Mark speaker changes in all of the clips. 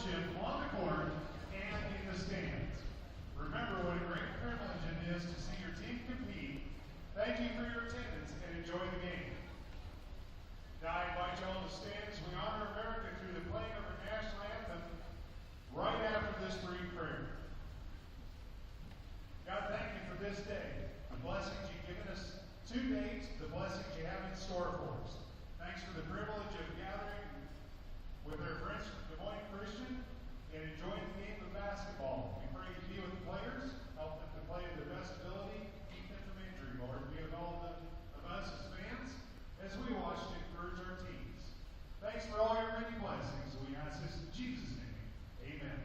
Speaker 1: gym, on the court, and in the stands. Remember what a great privilege it is to see your team compete. Thank you for your attendance and enjoy the game. Now I invite you all to stand as we honor America through the playing of our national anthem right after this brief prayer. God, thank you for this day, the blessings you've given us to date, the blessings you have in store for us. Thanks for the privilege of gathering with our friends from Des Moines Christian and enjoying the game of basketball. We pray you be with the players, help them to play to their best ability, keep them from injury, Lord. Be with all of us as fans as we watch to encourage our teams. Thanks for all your many blessings. We ask this in Jesus' name. Amen.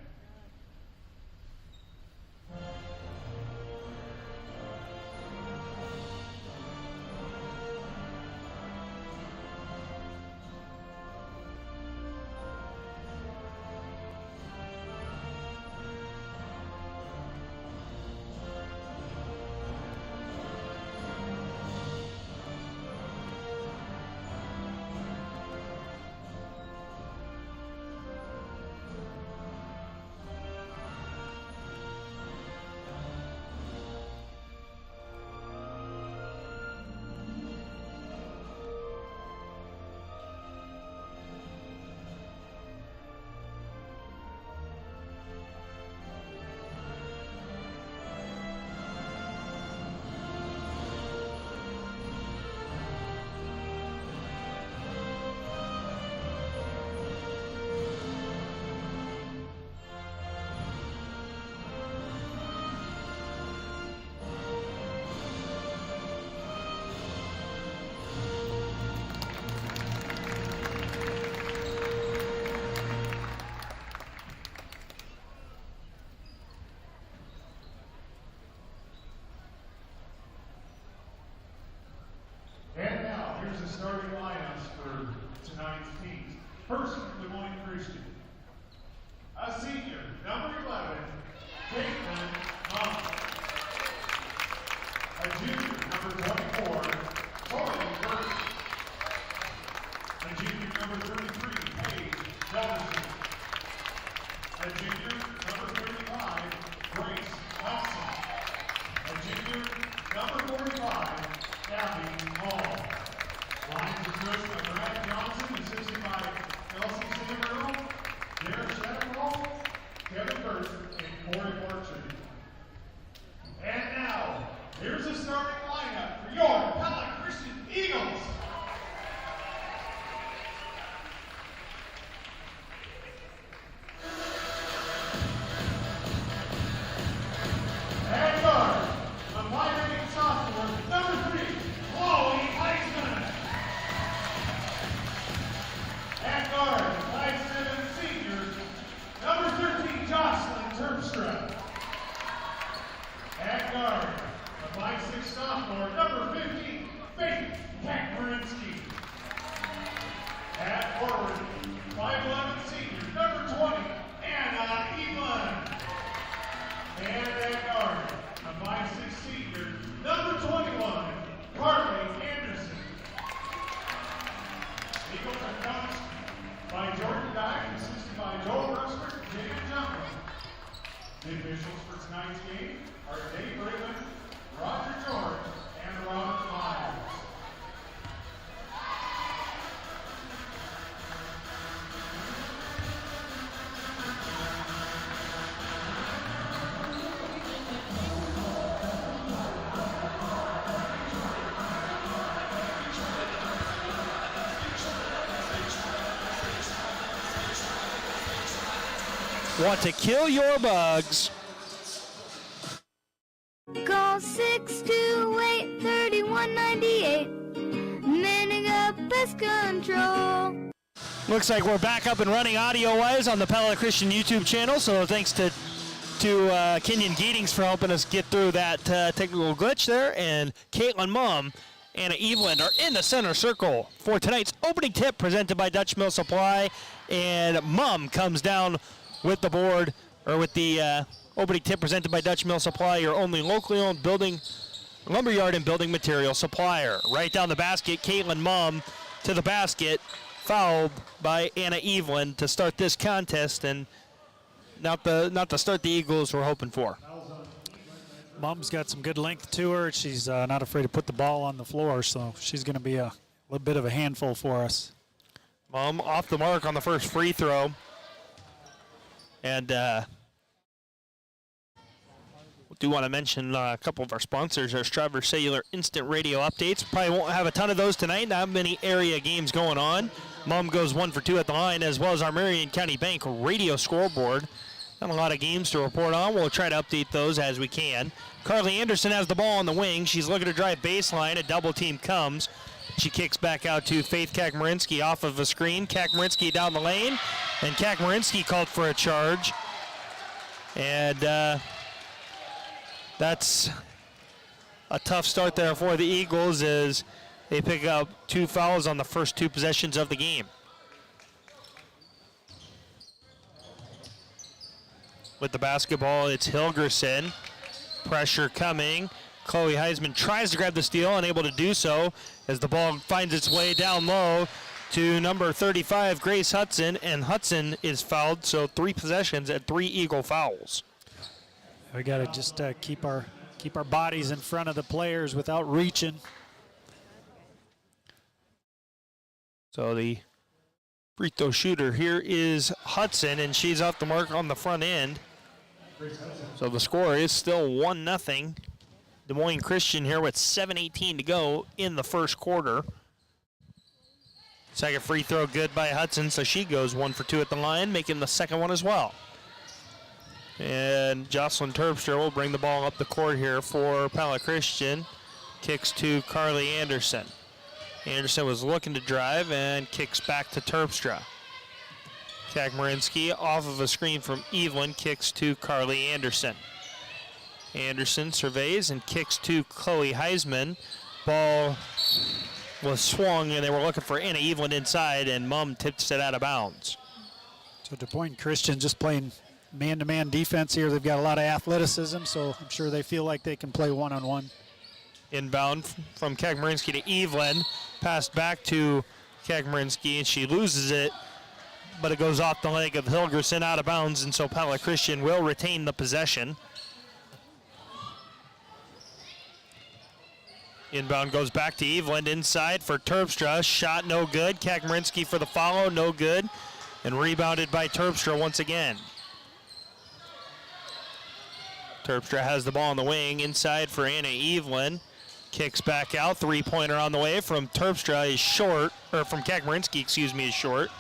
Speaker 1: And now, here's the starting lineups for tonight's teams. First, Des Moines Christian. A senior, number 11, Caitlin Monk. A junior, number 24, Tori Burke. A junior, number 33, Paige Jefferson. A junior, number 35, Grace Watson. A junior, number 45, Abby Hall. Lines are coached by Brad Johnson, assisted by Elsie Samuel, Derek Shadowall, Kevin Burt, and Corey Borchardt. And now, here's the starting lineup for your Pella Christian Eagles. At guard, a 5'8" sophomore, number 3, Chloe Heisman. At guard, 5'7" senior, number 13, Jocelyn Terpstra. At guard, a 5'6" sophomore, number 15, Faith Kakmarinsky. At forward, 5'11" senior, number 20, Anna Evelyn. And at guard, a 5'6" senior, number 21, Carly Anderson. Eagles are coached by Jordan Dyke, assisted by Joel Rushford and Jacob Jungle. The officials for tonight's game are Dave Brickman, Roger George, and Robert Myers.
Speaker 2: Want to kill your bugs?
Speaker 3: Call 628-3198. Manning up pest control.
Speaker 2: Looks like we're back up and running audio-wise on the Pella Christian YouTube channel, so thanks to Kenyon Geetings for helping us get through that technical glitch there. And Caitlin Mumm and Anna Evelyn are in the center circle for tonight's opening tip presented by Dutch Mill Supply. And Mumm comes down with the board, or with the opening tip presented by Dutch Mill Supply, your only locally owned building, lumberyard and building material supplier. Right down the basket, Caitlin Mumm to the basket, fouled by Anna Evelyn to start this contest. And not the start the Eagles were hoping for.
Speaker 4: Mom's got some good length to her. She's not afraid to put the ball on the floor, so she's going to be a little bit of a handful for us.
Speaker 2: Mom off the mark on the first free throw. And do want to mention a couple of our sponsors. Our Stryver Cellular Instant Radio updates. Probably won't have a ton of those tonight. Not many area games going on. Mom goes 1 for 2 at the line, as well as our Marion County Bank radio scoreboard. Not a lot of games to report on. We'll try to update those as we can. Carly Anderson has the ball on the wing. She's looking to drive baseline. A double team comes. She kicks back out to Faith Kakmarinsky off of a screen. Kakmarinsky down the lane, and Kakmarinsky called for a charge. And that's a tough start there for the Eagles as they pick up 2 fouls on the first 2 possessions of the game. With the basketball, it's Hilgerson. Pressure coming. Chloe Heisman tries to grab the steal, unable to do so as the ball finds its way down low to number 35, Grace Hudson, and Hudson is fouled, so 3 possessions and 3 Eagle fouls.
Speaker 4: We got to just keep our bodies in front of the players without reaching.
Speaker 2: So the free throw shooter here is Hudson, and she's off the mark on the front end. So the score is still 1-0. Des Moines Christian here with 7:18 to go in the first quarter. Second free throw good by Hudson, so she goes 1 for 2 at the line, making the second one as well. And Jocelyn Terpstra will bring the ball up the court here for Pella Christian. Kicks to Carly Anderson. Anderson was looking to drive and kicks back to Terpstra. Kakmarinsky off of a screen from Evelyn kicks to Carly Anderson. Anderson surveys and kicks to Chloe Heisman. Ball was swung and they were looking for Anna Evelyn inside, and Mum tips it out of bounds.
Speaker 4: So Des Moines Christian just playing man-to-man defense here. They've got a lot of athleticism, so I'm sure they feel like they can play one-on-one.
Speaker 2: Inbound from Kakmarinsky to Evelyn. Passed back to Kakmarinsky, and she loses it, but it goes off the leg of Hilgerson out of bounds, and so Pella Christian will retain the possession. Inbound goes back to Evelyn inside for Terpstra. Shot no good. Kakmarinsky for the follow, no good. And rebounded by Terpstra once again. Terpstra has the ball on the wing inside for Anna Evelyn. Kicks back out. 3-pointer on the way from Terpstra is short, or from Kakmarinsky, excuse me, is short.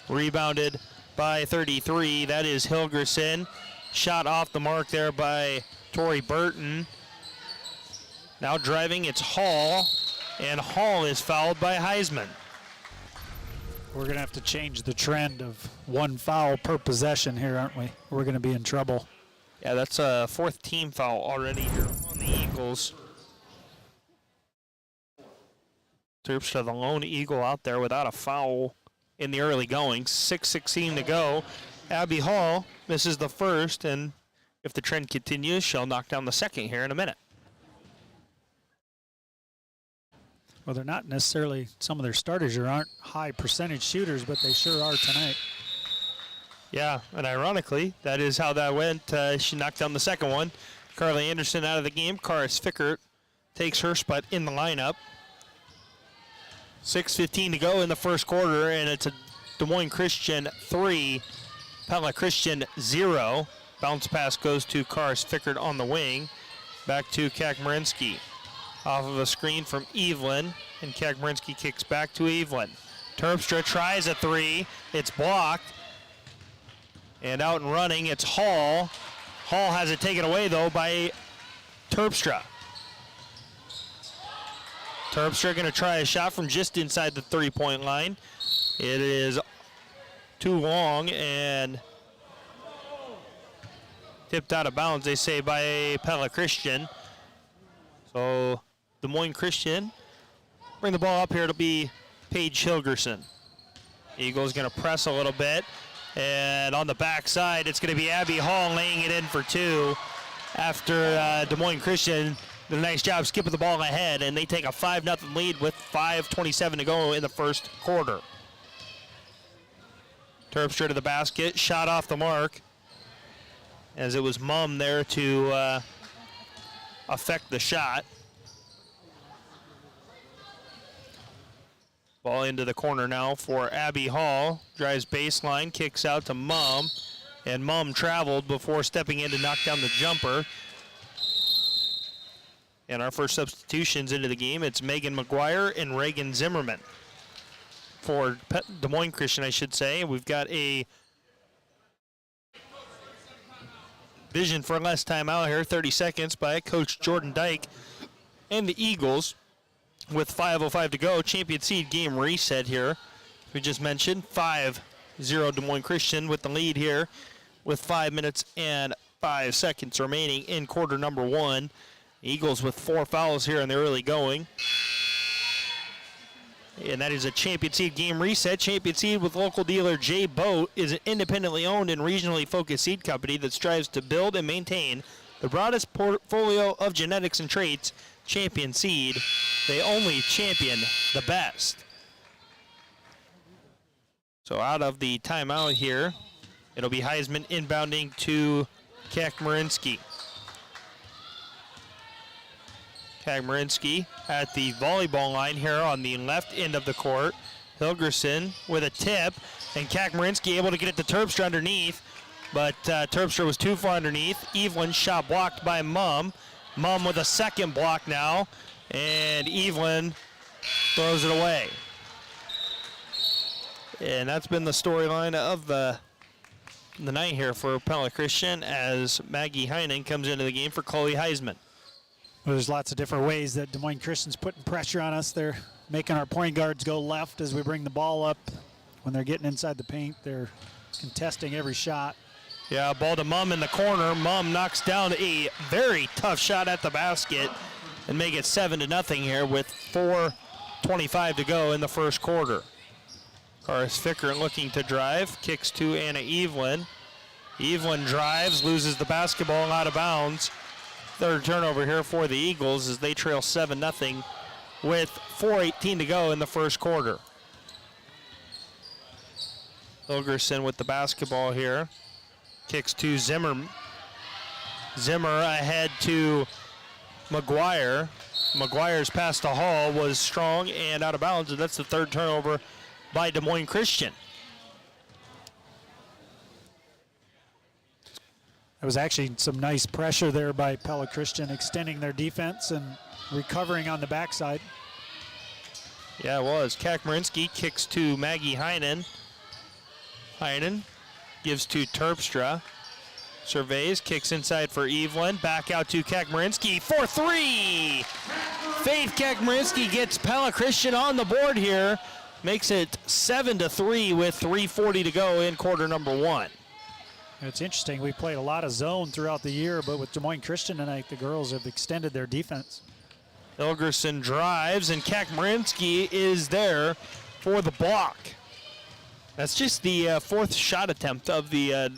Speaker 2: Rebounded by 33. That is Hilgerson. Shot off the mark there by Tori Burton. Now driving, it's Hall, and Hall is fouled by Heisman.
Speaker 4: We're going to have to change the trend of 1 foul per possession here, aren't we? We're going to be in trouble.
Speaker 2: Yeah, that's a 4th team foul already here on the Eagles. Terpstra, the lone Eagle out there without a foul in the early going. 6:16 to go. Abby Hall misses the first, and if the trend continues, she'll knock down the second here in a minute.
Speaker 4: Well, they're not necessarily, some of their starters aren't high percentage shooters, but they sure are tonight.
Speaker 2: Yeah, and ironically, that is how that went. She knocked down the second one. Carly Anderson out of the game. Karis Fickert takes her spot in the lineup. 6:15 to go in the first quarter, and it's a Des Moines Christian 3, Pella Christian 0. Bounce pass goes to Karis Fickert on the wing. Back to Kakmarinsky. Off of a screen from Evelyn, and Kakmarinsky kicks back to Evelyn. Terpstra tries a 3. It's blocked. And out and running, it's Hall. Hall has it taken away, though, by Terpstra. Terpstra going to try a shot from just inside the 3-point line. It is too long and tipped out of bounds, they say, by Pella Christian. So Des Moines Christian bring the ball up here. It'll be Paige Hilgerson. Eagles going to press a little bit. And on the backside, it's going to be Abby Hall laying it in for 2 after Des Moines Christian did a nice job skipping the ball ahead, and they take a 5-0 lead with 5:27 to go in the first quarter. Terpstra to the basket, shot off the mark. as it was Mum there to affect the shot. Ball into the corner now for Abby Hall. Drives baseline, kicks out to Mum, and Mum traveled before stepping in to knock down the jumper. And our first substitutions into the game, it's Megan McGuire and Reagan Zimmerman. For Des Moines Christian, I should say. We've got a vision for less time out here, 30 seconds by Coach Jordan Dyke and the Eagles with 5:05 to go. Champion seed game reset here. We just mentioned 5-0 Des Moines Christian with the lead here with 5 minutes and 5 seconds remaining in quarter number 1. Eagles with 4 fouls here in the early going. And that is a champion seed game reset. Champion seed with local dealer Jay Boat is an independently owned and regionally focused seed company that strives to build and maintain the broadest portfolio of genetics and traits. Champion seed, they only champion the best. So out of the timeout here, it'll be Heisman inbounding to Kakmarinsky. Kakmarinsky at the volleyball line here on the left end of the court. Hilgerson with a tip, and Kakmarinsky able to get it to Terpstra underneath, but Terpstra was too far underneath. Evelyn shot blocked by Mum. Mum with a second block now, and Evelyn throws it away. And that's been the storyline of the night here for Pella Christian as Maggie Heinen comes into the game for Chloe Heisman.
Speaker 4: Well, there's lots of different ways that Des Moines Christian's putting pressure on us. They're making our point guards go left as we bring the ball up. When they're getting inside the paint, they're contesting every shot.
Speaker 2: Yeah, ball to Mum in the corner. Mum knocks down a very tough shot at the basket and make it 7-0 here with 4:25 to go in the first quarter. Karis Ficker looking to drive, kicks to Anna Evelyn. Evelyn drives, loses the basketball out of bounds. Third turnover here for the Eagles as they trail 7-0 with 4:18 to go in the first quarter. Hilgerson with the basketball here. Kicks to Zimmer. Zimmer ahead to McGuire. McGuire's pass to Hall was strong and out of bounds, and that's the third turnover by Des Moines Christian.
Speaker 4: There was actually some nice pressure there by Pella Christian, extending their defense and recovering on the backside.
Speaker 2: Yeah, it was. Kakmarinsky kicks to Maggie Heinen. Heinen gives to Terpstra. Surveys, kicks inside for Evelyn. Back out to Kakmarinsky for 3. Faith Kakmarinsky gets Pella Christian on the board here. Makes it 7-3 with 3:40 to go in quarter number 1.
Speaker 4: It's interesting. We played a lot of zone throughout the year, but with Des Moines Christian tonight, the girls have extended their defense.
Speaker 2: Hilgerson drives, and Kakmarinsky is there for the block. That's just the fourth shot attempt of the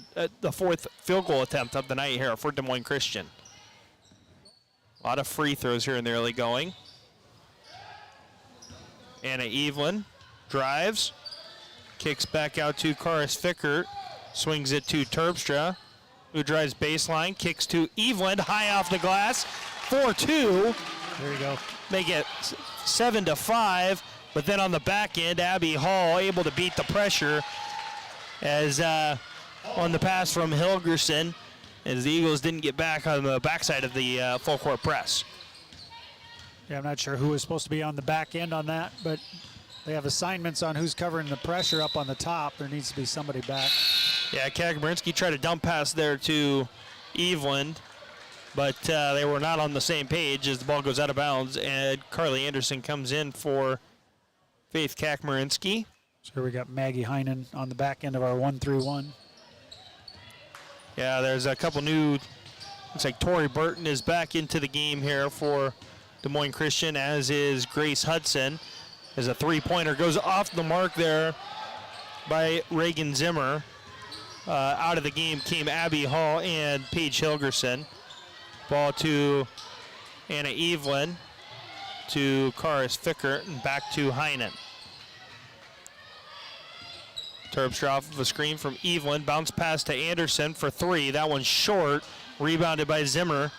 Speaker 2: fourth field goal attempt of the night here for Des Moines Christian. A lot of free throws here in the early going. Anna Evelyn drives, kicks back out to Karis Fickert, swings it to Terpstra, who drives baseline, kicks to Evelyn, high off the glass, 4-2.
Speaker 4: There you go.
Speaker 2: Make it 7-5. But then on the back end, Abby Hall able to beat the pressure as on the pass from Hilgerson, as the Eagles didn't get back on the backside of the full court press.
Speaker 4: Yeah, I'm not sure who was supposed to be on the back end on that, but they have assignments on who's covering the pressure up on the top. There needs to be somebody back.
Speaker 2: Yeah, Kakmarinsky tried a dump pass there to Evelyn, but they were not on the same page as the ball goes out of bounds, and Carly Anderson comes in for Faith Kakmarinsky.
Speaker 4: So here we got Maggie Heinen on the back end of our 1-3-1.
Speaker 2: Yeah, there's a couple new, looks like Tori Burton is back into the game here for Des Moines Christian, as is Grace Hudson. As a three-pointer goes off the mark there by Reagan Zimmer. Out of the game came Abby Hall and Paige Hilgerson. Ball to Anna Evelyn, to Karis Fickert, and back to Heinen. Terpstra off of a screen from Evelyn. Bounce pass to Anderson for 3. That one's short. Rebounded by Zimmer.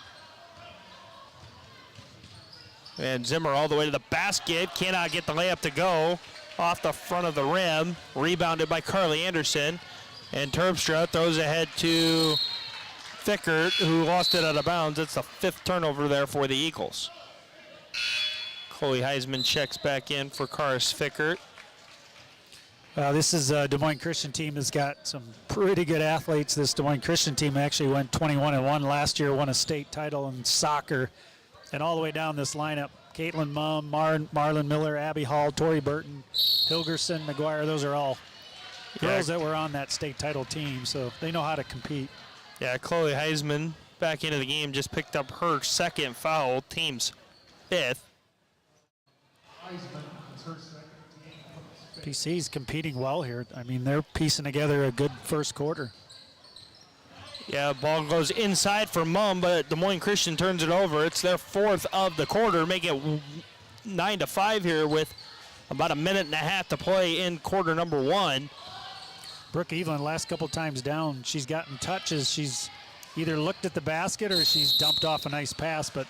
Speaker 2: And Zimmer all the way to the basket. Cannot get the layup to go. Off the front of the rim. Rebounded by Carly Anderson. And Terpstra throws ahead to Fickert, who lost it out of bounds. It's the 5th turnover there for the Eagles. Chloe Heisman checks back in for Karis Fickert.
Speaker 4: This is a Des Moines Christian team that's got some pretty good athletes. This Des Moines Christian team actually went 21-1 last year, won a state title in soccer. And all the way down this lineup, Caitlin Mumm, Marlon Miller, Abby Hall, Tori Burton, Hilgerson, McGuire, those are all girls that were on that state title team, so they know how to compete.
Speaker 2: Yeah, Chloe Heisman back into the game, just picked up her 2nd foul, team's 5th.
Speaker 4: PC's competing well here. I mean, they're piecing together a good first quarter.
Speaker 2: Yeah, ball goes inside for Mumm, but Des Moines Christian turns it over. It's their 4th of the quarter, make it 9-5 here with about a minute and a half to play in quarter number 1.
Speaker 4: Brooke Evelyn, last couple times down, she's gotten touches. She's either looked at the basket or she's dumped off a nice pass, but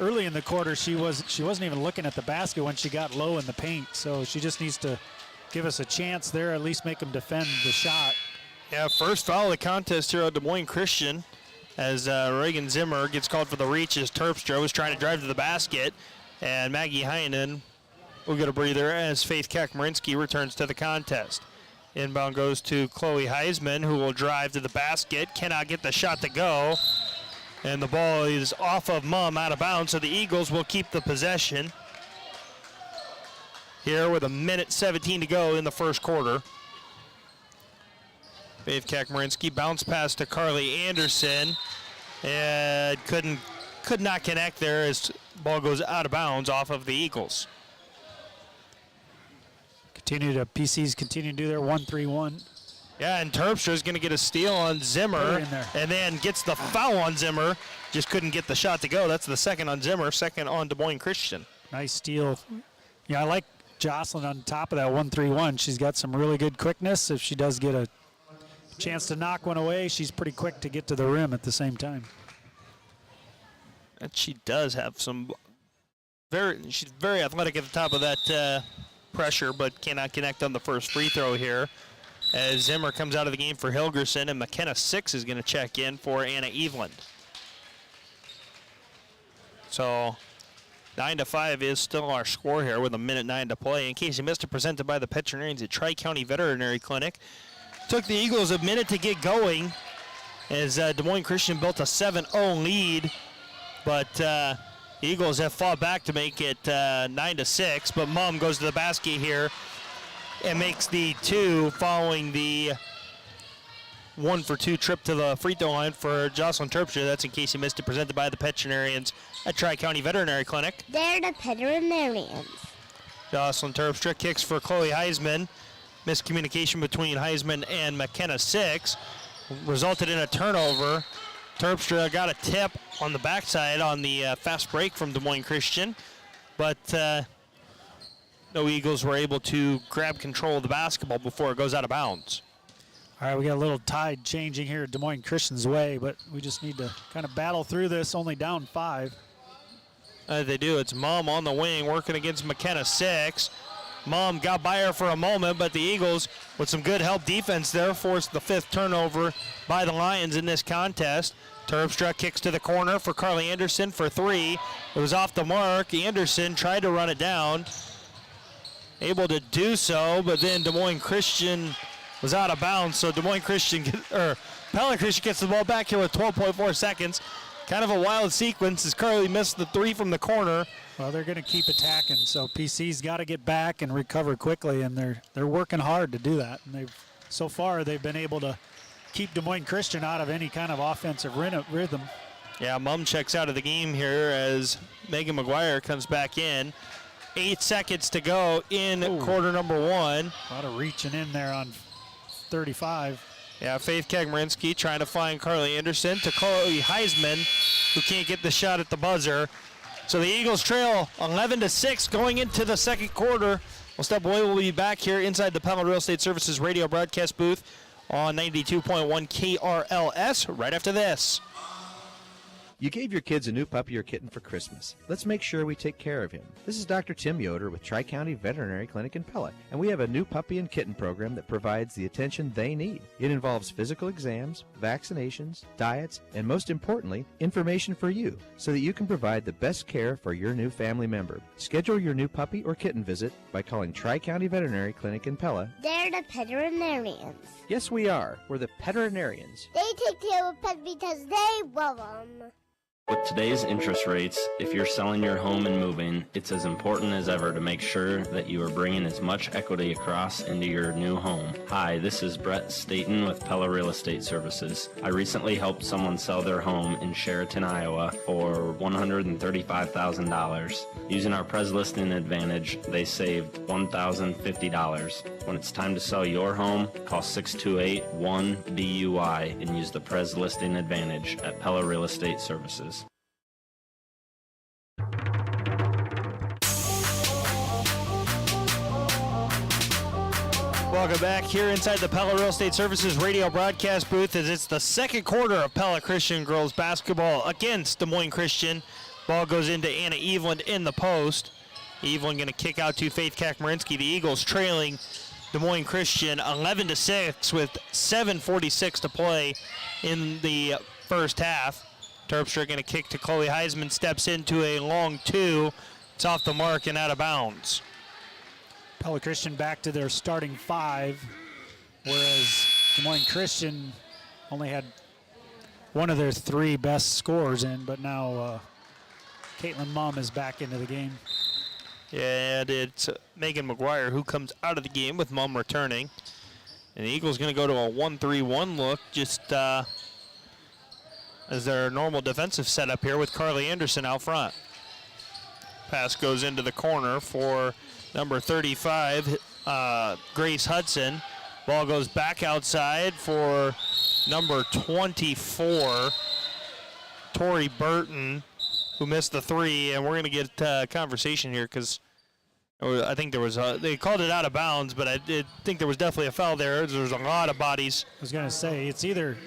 Speaker 4: early in the quarter, she wasn't even looking at the basket when she got low in the paint. So she just needs to give us a chance there, at least make them defend the shot.
Speaker 2: Yeah, first foul of the contest here at Des Moines Christian as Reagan Zimmer gets called for the reach as Terpstra was trying to drive to the basket. And Maggie Heinen will get a breather as Faith Kakmarinsky returns to the contest. Inbound goes to Chloe Heisman, who will drive to the basket. Cannot get the shot to go. And the ball is off of Mumm, out of bounds, so the Eagles will keep the possession here with 1:17 to go in the first quarter. Faith Kakmarinsky bounce pass to Carly Anderson, and could not connect there as ball goes out of bounds off of the Eagles.
Speaker 4: PCs continue to do their 1-3-1.
Speaker 2: Yeah, and Terpstra is going to get a steal on Zimmer, and then gets the foul on Zimmer. Just couldn't get the shot to go. That's the 2nd on Zimmer, 2nd on Des Moines Christian.
Speaker 4: Nice steal. Yeah, I like Jocelyn on top of that 1-3-1. She's got some really good quickness. If she does get a chance to knock one away, she's pretty quick to get to the rim at the same time.
Speaker 2: And she does have some she's very athletic at the top of that pressure, but cannot connect on the first free throw here. As Zimmer comes out of the game for Hilgerson, and McKenna 6 is going to check in for Anna Eveland. So 9-5 is still our score here with 1:09 to play. In case you missed it, presented by the veterinarians at Tri-County Veterinary Clinic. Took the Eagles a minute to get going as Des Moines Christian built a 7-0 lead, but the Eagles have fought back to make it 9-6, but Mumm goes to the basket here and makes the 2 following the 1-for-2 trip to the free throw line for Jocelyn Terpstra. That's in case you missed it, presented by the veterinarians at Tri-County Veterinary Clinic.
Speaker 3: They're the veterinarians.
Speaker 2: Jocelyn Terpstra kicks for Chloe Heisman. Miscommunication between Heisman and McKenna 6 resulted in a turnover. Terpstra got a tip on the backside on the fast break from Des Moines Christian, but no Eagles were able to grab control of the basketball before it goes out of bounds.
Speaker 4: All right, we got a little tide changing here Des Moines Christian's way, but we just need to kind of battle through this, only down 5.
Speaker 2: They do. It's Mumm on the wing working against McKenna 6. Mumm got by her for a moment, but the Eagles, with some good help defense there, forced the 5th turnover by the Lions in this contest. Terpstra kicks to the corner for Carly Anderson for 3. It was off the mark. Anderson tried to run it down. Able to do so, but then Des Moines Christian was out of bounds, so Des Moines Christian, Pelham Christian gets the ball back here with 12.4 seconds. Kind of a wild sequence as Carly missed the 3 from the corner.
Speaker 4: Well, they're going to keep attacking, so PC's got to get back and recover quickly, and they're working hard to do that. And so far they've been able to keep Des Moines Christian out of any kind of offensive rhythm.
Speaker 2: Yeah, Mumm checks out of the game here as Megan McGuire comes back in. 8 seconds to go in quarter number 1.
Speaker 4: A lot of reaching in there on 35.
Speaker 2: Yeah, Faith Kakmarinsky trying to find Carly Anderson to Chloe Heisman, who can't get the shot at the buzzer. So the Eagles trail 11-6 going into the second quarter. Well, Step Boy will be back here inside the Pella Real Estate Services radio broadcast booth on 92.1 KRLS right after this.
Speaker 5: You gave your kids a new puppy or kitten for Christmas. Let's make sure we take care of him. This is Dr. Tim Yoder with Tri-County Veterinary Clinic in Pella, and we have a new puppy and kitten program that provides the attention they need. It involves physical exams, vaccinations, diets, and most importantly, information for you so that you can provide the best care for your new family member. Schedule your new puppy or kitten visit by calling Tri-County Veterinary Clinic in Pella.
Speaker 3: They're the veterinarians.
Speaker 5: Yes, we are. We're the veterinarians.
Speaker 3: They take care of pets because they love them.
Speaker 6: With today's interest rates, if you're selling your home and moving, it's as important as ever to make sure that you are bringing as much equity across into your new home. Hi, this is Brett Staten with Pella Real Estate Services. I recently helped someone sell their home in Sheraton, Iowa for $135,000. Using our Pres Listing Advantage, they saved $1,050. When it's time to sell your home, call 628-1-BUI and use the Pres Listing Advantage at Pella Real Estate Services.
Speaker 2: Welcome back here inside the Pella Real Estate Services radio broadcast booth as it's the second quarter of Pella Christian girls basketball against Des Moines Christian. Ball goes into Anna Eveland in the post. Eveland going to kick out to Faith Kakmarinsky. The Eagles trailing Des Moines Christian 11-6 with 7:46 to play in the first half. Terpstra going to kick to Chloe Heisman, steps into a long two. It's off the mark and out of bounds.
Speaker 4: Pella Christian back to their starting five, whereas Des Moines Christian only had one of their three best scorers in, but now Caitlin Mumm is back into the game.
Speaker 2: And it's Megan McGuire who comes out of the game with Mumm returning. And the Eagles going to go to a 1-3-1 look just as their normal defensive setup here with Carly Anderson out front. Pass goes into the corner for number 35, Grace Hudson. Ball goes back outside for number 24, Tori Burton, who missed the three. And we're going to get conversation here because I think there was they called it out of bounds, but I think there was definitely a foul there. There's a lot of bodies.
Speaker 4: I was going to say it's either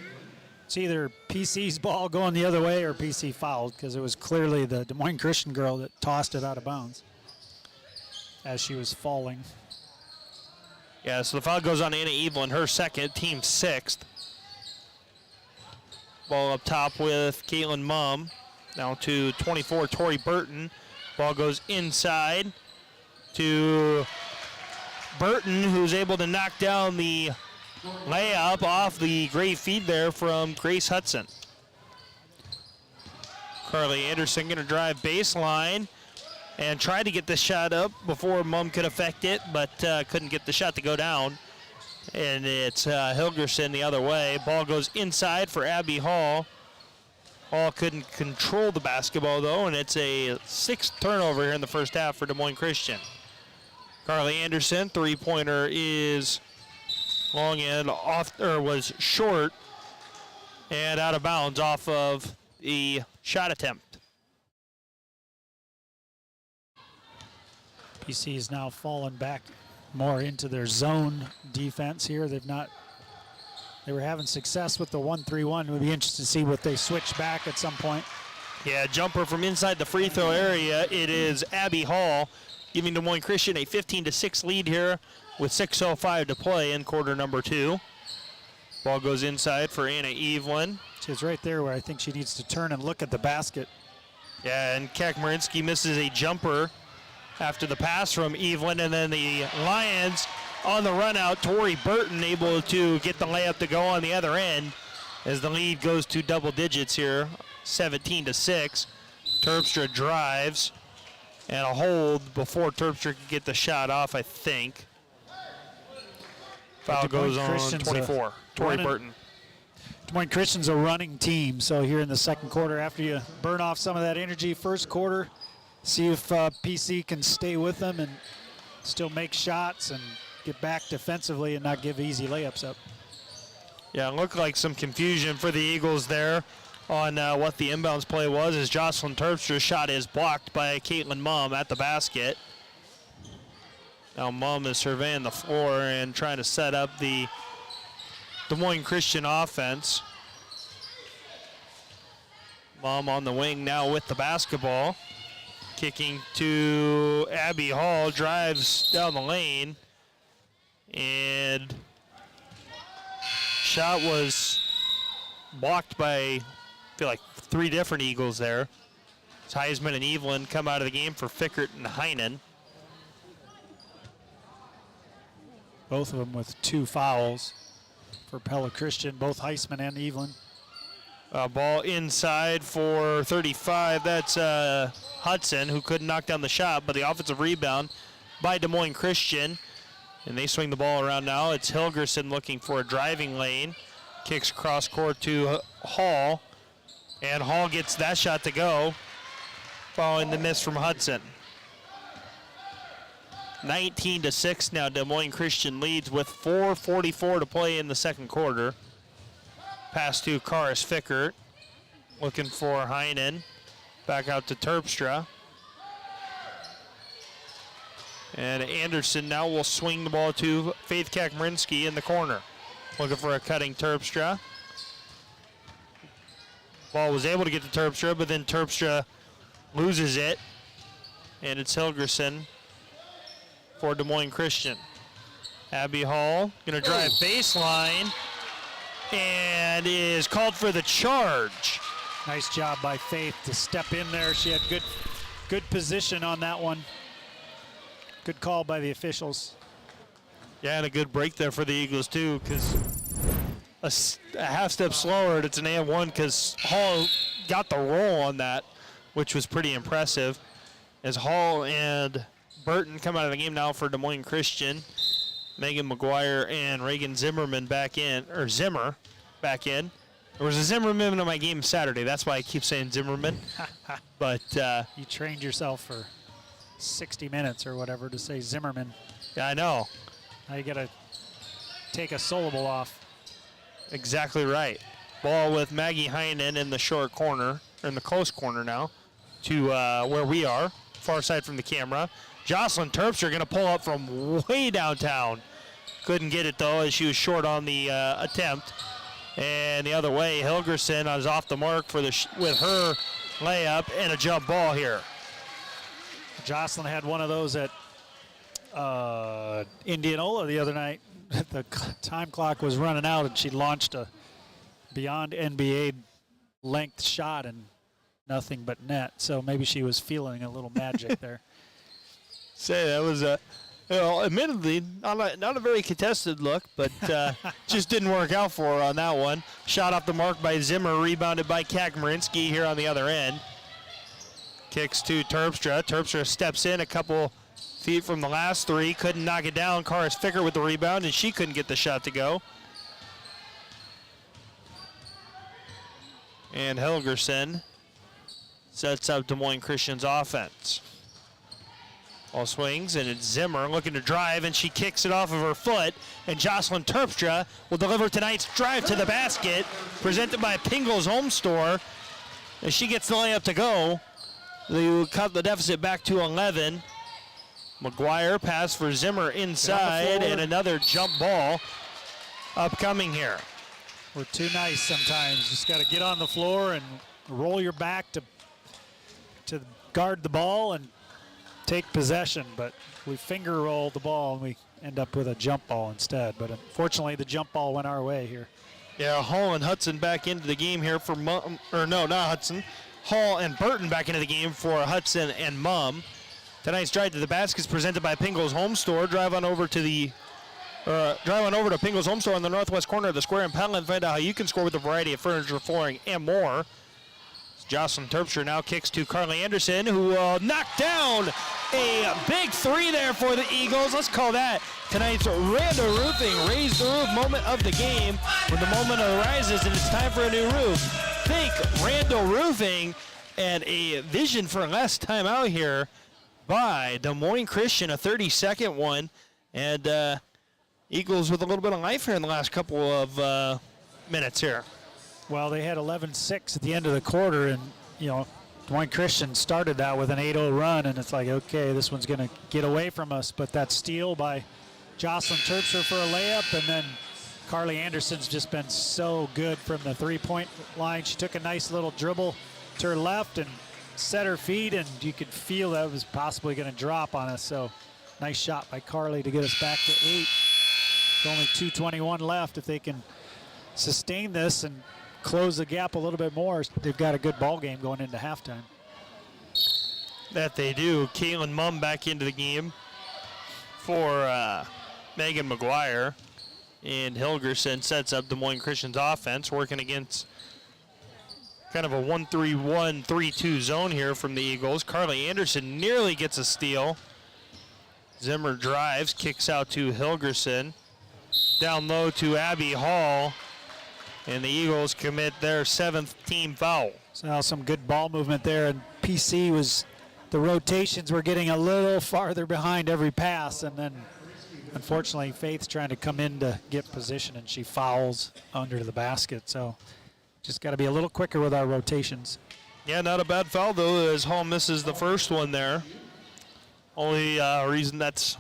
Speaker 4: PC's ball going the other way or PC fouled, because it was clearly the Des Moines Christian girl that tossed it out of bounds as she was falling.
Speaker 2: Yeah, so the foul goes on Anna Evelyn, her second, team sixth. Ball up top with Caitlin Mumm. Now to 24, Tori Burton. Ball goes inside to Burton, who's able to knock down the layup off the great feed there from Grace Hudson. Carly Anderson going to drive baseline and try to get the shot up before Mumm could affect it, but couldn't get the shot to go down. And it's Hilgerson the other way. Ball goes inside for Abby Hall. Hall couldn't control the basketball though, and it's a sixth turnover here in the first half for Des Moines Christian. Carly Anderson, three-pointer is long and off, or was short and out of bounds off of the shot attempt.
Speaker 4: PC is now fallen back more into their zone defense here. They were having success with the 1-3-1. We'll be interested to see what they switch back at some point.
Speaker 2: Yeah, jumper from inside the free throw area. It is Abby Hall giving Des Moines Christian a 15-6 lead here with 6:05 to play in quarter number two. Ball goes inside for Anna Evelyn.
Speaker 4: She's right there where I think she needs to turn and look at the basket.
Speaker 2: Yeah, and Kakmarinsky misses a jumper after the pass from Evelyn, and then the Lions on the run out. Tori Burton able to get the layup to go on the other end as the lead goes to double digits here, 17-6. Terpstra drives and a hold before Terpstra could get the shot off, I think. Foul goes on 24, Tori Burton.
Speaker 4: Des Moines Christian's a running team, so here in the second quarter, after you burn off some of that energy first quarter, see if PC can stay with them and still make shots and get back defensively and not give easy layups up.
Speaker 2: Yeah, it looked like some confusion for the Eagles there on what the inbounds play was, as Jocelyn Terpstra's shot is blocked by Caitlin Mumm at the basket. Now Mum is surveying the floor and trying to set up the Des Moines Christian offense. Mum on the wing now with the basketball. Kicking to Abby Hall, drives down the lane. And shot was blocked by, I feel like, 3 different Eagles there. Heisman and Evelyn come out of the game for Fickert and Heinen.
Speaker 4: Both of them with 2 fouls for Pella Christian, both Heisman and Evelyn.
Speaker 2: Ball inside for 35. That's Hudson, who couldn't knock down the shot, but the offensive rebound by Des Moines Christian. And they swing the ball around now. It's Hilgerson looking for a driving lane. Kicks cross court to Hall. And Hall gets that shot to go, following the miss from Hudson. 19-6 now. Des Moines Christian leads with 4:44 to play in the second quarter. Pass to Karis Fickert. Looking for Heinen. Back out to Terpstra. And Anderson now will swing the ball to Faith Kakmarinsky in the corner. Looking for a cutting Terpstra. Ball was able to get to Terpstra, but then Terpstra loses it. And it's Hilgerson for Des Moines Christian. Abby Hall gonna drive baseline and is called for the charge.
Speaker 4: Nice job by Faith to step in there. She had good position on that one. Good call by the officials.
Speaker 2: Yeah, and a good break there for the Eagles too, because a half step slower, it's an and one because Hall got the roll on that, which was pretty impressive. As Hall and Burton come out of the game now for Des Moines Christian. Megan McGuire and Reagan Zimmerman back in, or Zimmer back in. There was a Zimmerman in my game Saturday. That's why I keep saying Zimmerman. But
Speaker 4: you trained yourself for 60 minutes or whatever to say Zimmerman.
Speaker 2: Yeah, I know.
Speaker 4: Now you got to take a syllable off.
Speaker 2: Exactly right. Ball with Maggie Heinen in the short corner, or in the close corner now, to where we are, far side from the camera. Jocelyn Terpstra going to pull up from way downtown. Couldn't get it though, as she was short on the attempt. And the other way, Hilgerson is off the mark for with her layup and a jump ball here.
Speaker 4: Jocelyn had one of those at Indianola the other night. The time clock was running out and she launched a beyond NBA length shot and nothing but net. So maybe she was feeling a little magic there.
Speaker 2: Say that was admittedly not a very contested look, but just didn't work out for her on that one. Shot off the mark by Zimmer, rebounded by Kakmarinsky here on the other end. Kicks to Terpstra. Terpstra steps in a couple feet from the last three, couldn't knock it down. Karis Fickert with the rebound, and she couldn't get the shot to go. And Hilgerson sets up Des Moines Christian's offense. Ball swings, and it's Zimmer looking to drive, and she kicks it off of her foot. And Jocelyn Terpstra will deliver tonight's drive to the basket, presented by Pingle's Home Store. As she gets the layup to go, they will cut the deficit back to 11. McGuire pass for Zimmer inside, and another jump ball upcoming here.
Speaker 4: We're too nice sometimes. Just got to get on the floor and roll your back to guard the ball and take possession, but we finger roll the ball and we end up with a jump ball instead. But unfortunately, the jump ball went our way here.
Speaker 2: Yeah, Hall and Hudson back into the game here for not Hudson. Hall and Burton back into the game for Hudson and Mum. Tonight's drive to the basket is presented by Pingle's Home Store. Drive on over to Pingle's Home Store on the northwest corner of the square in Pella and find out how you can score with a variety of furniture, flooring, and more. Jocelyn Terpstra now kicks to Carly Anderson, who will knock down a big three there for the Eagles. Let's call that tonight's Randall Roofing Raise the Roof moment of the game. When the moment arises and it's time for a new roof, think Randall Roofing, and a vision for less time out here by Des Moines Christian, a 30-second one. And Eagles with a little bit of life here in the last couple of minutes here.
Speaker 4: Well, they had 11-6 at the end of the quarter, and, you know, Des Moines Christian started that with an 8-0 run, and it's like, okay, this one's going to get away from us. But that steal by Jocelyn Terpstra for a layup, and then Carly Anderson's just been so good from the three-point line. She took a nice little dribble to her left and set her feet, and you could feel that it was possibly going to drop on us. So nice shot by Carly to get us back to 8. With only 2:21 left. If they can sustain this and close the gap a little bit more, they've got a good ball game going into halftime.
Speaker 2: That they do. Caitlin Mumm back into the game for Megan McGuire. And Hilgerson sets up Des Moines Christian's offense, working against kind of a 1-3-1, 3-2 zone here from the Eagles. Carly Anderson nearly gets a steal. Zimmer drives, kicks out to Hilgerson. Down low to Abby Hall. And the Eagles commit their 7th team foul.
Speaker 4: So now some good ball movement there, and PC was, the rotations were getting a little farther behind every pass, and then unfortunately Faith's trying to come in to get position, and she fouls under the basket. So just got to be a little quicker with our rotations.
Speaker 2: Yeah, not a bad foul though, as Hall misses the first one there. Only reason that's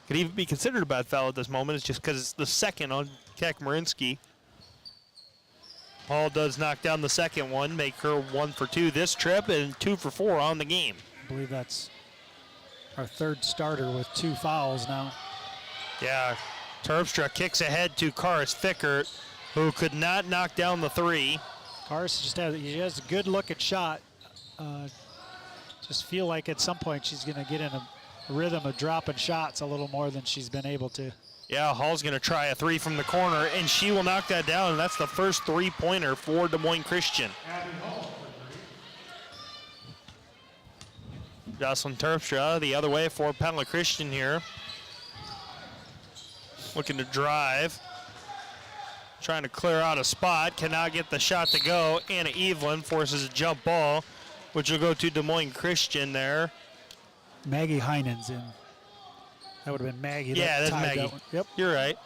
Speaker 2: could even be considered a bad foul at this moment is just because it's the second on Kakmarinsky. Hall does knock down the second one, make her 1 for 2 this trip and 2 for 4 on the game.
Speaker 4: I believe that's our third starter with 2 fouls now.
Speaker 2: Yeah, Terpstra kicks ahead to Karis Fickert, who could not knock down the 3.
Speaker 4: Karis just has a good look at shot. Just feel like at some point she's going to get in a rhythm of dropping shots a little more than she's been able to.
Speaker 2: Yeah, Hall's going to try a 3 from the corner, and she will knock that down, and that's the first 3-pointer for Des Moines Christian. Jocelyn Terpstra the other way for Pella Christian here. Looking to drive. Trying to clear out a spot, cannot get the shot to go. Anna Evelyn forces a jump ball, which will go to Des Moines Christian there.
Speaker 4: Maggie Heinen's in. That would have been Maggie.
Speaker 2: Yeah, that's Maggie.
Speaker 4: That one. Yep.
Speaker 2: You're right.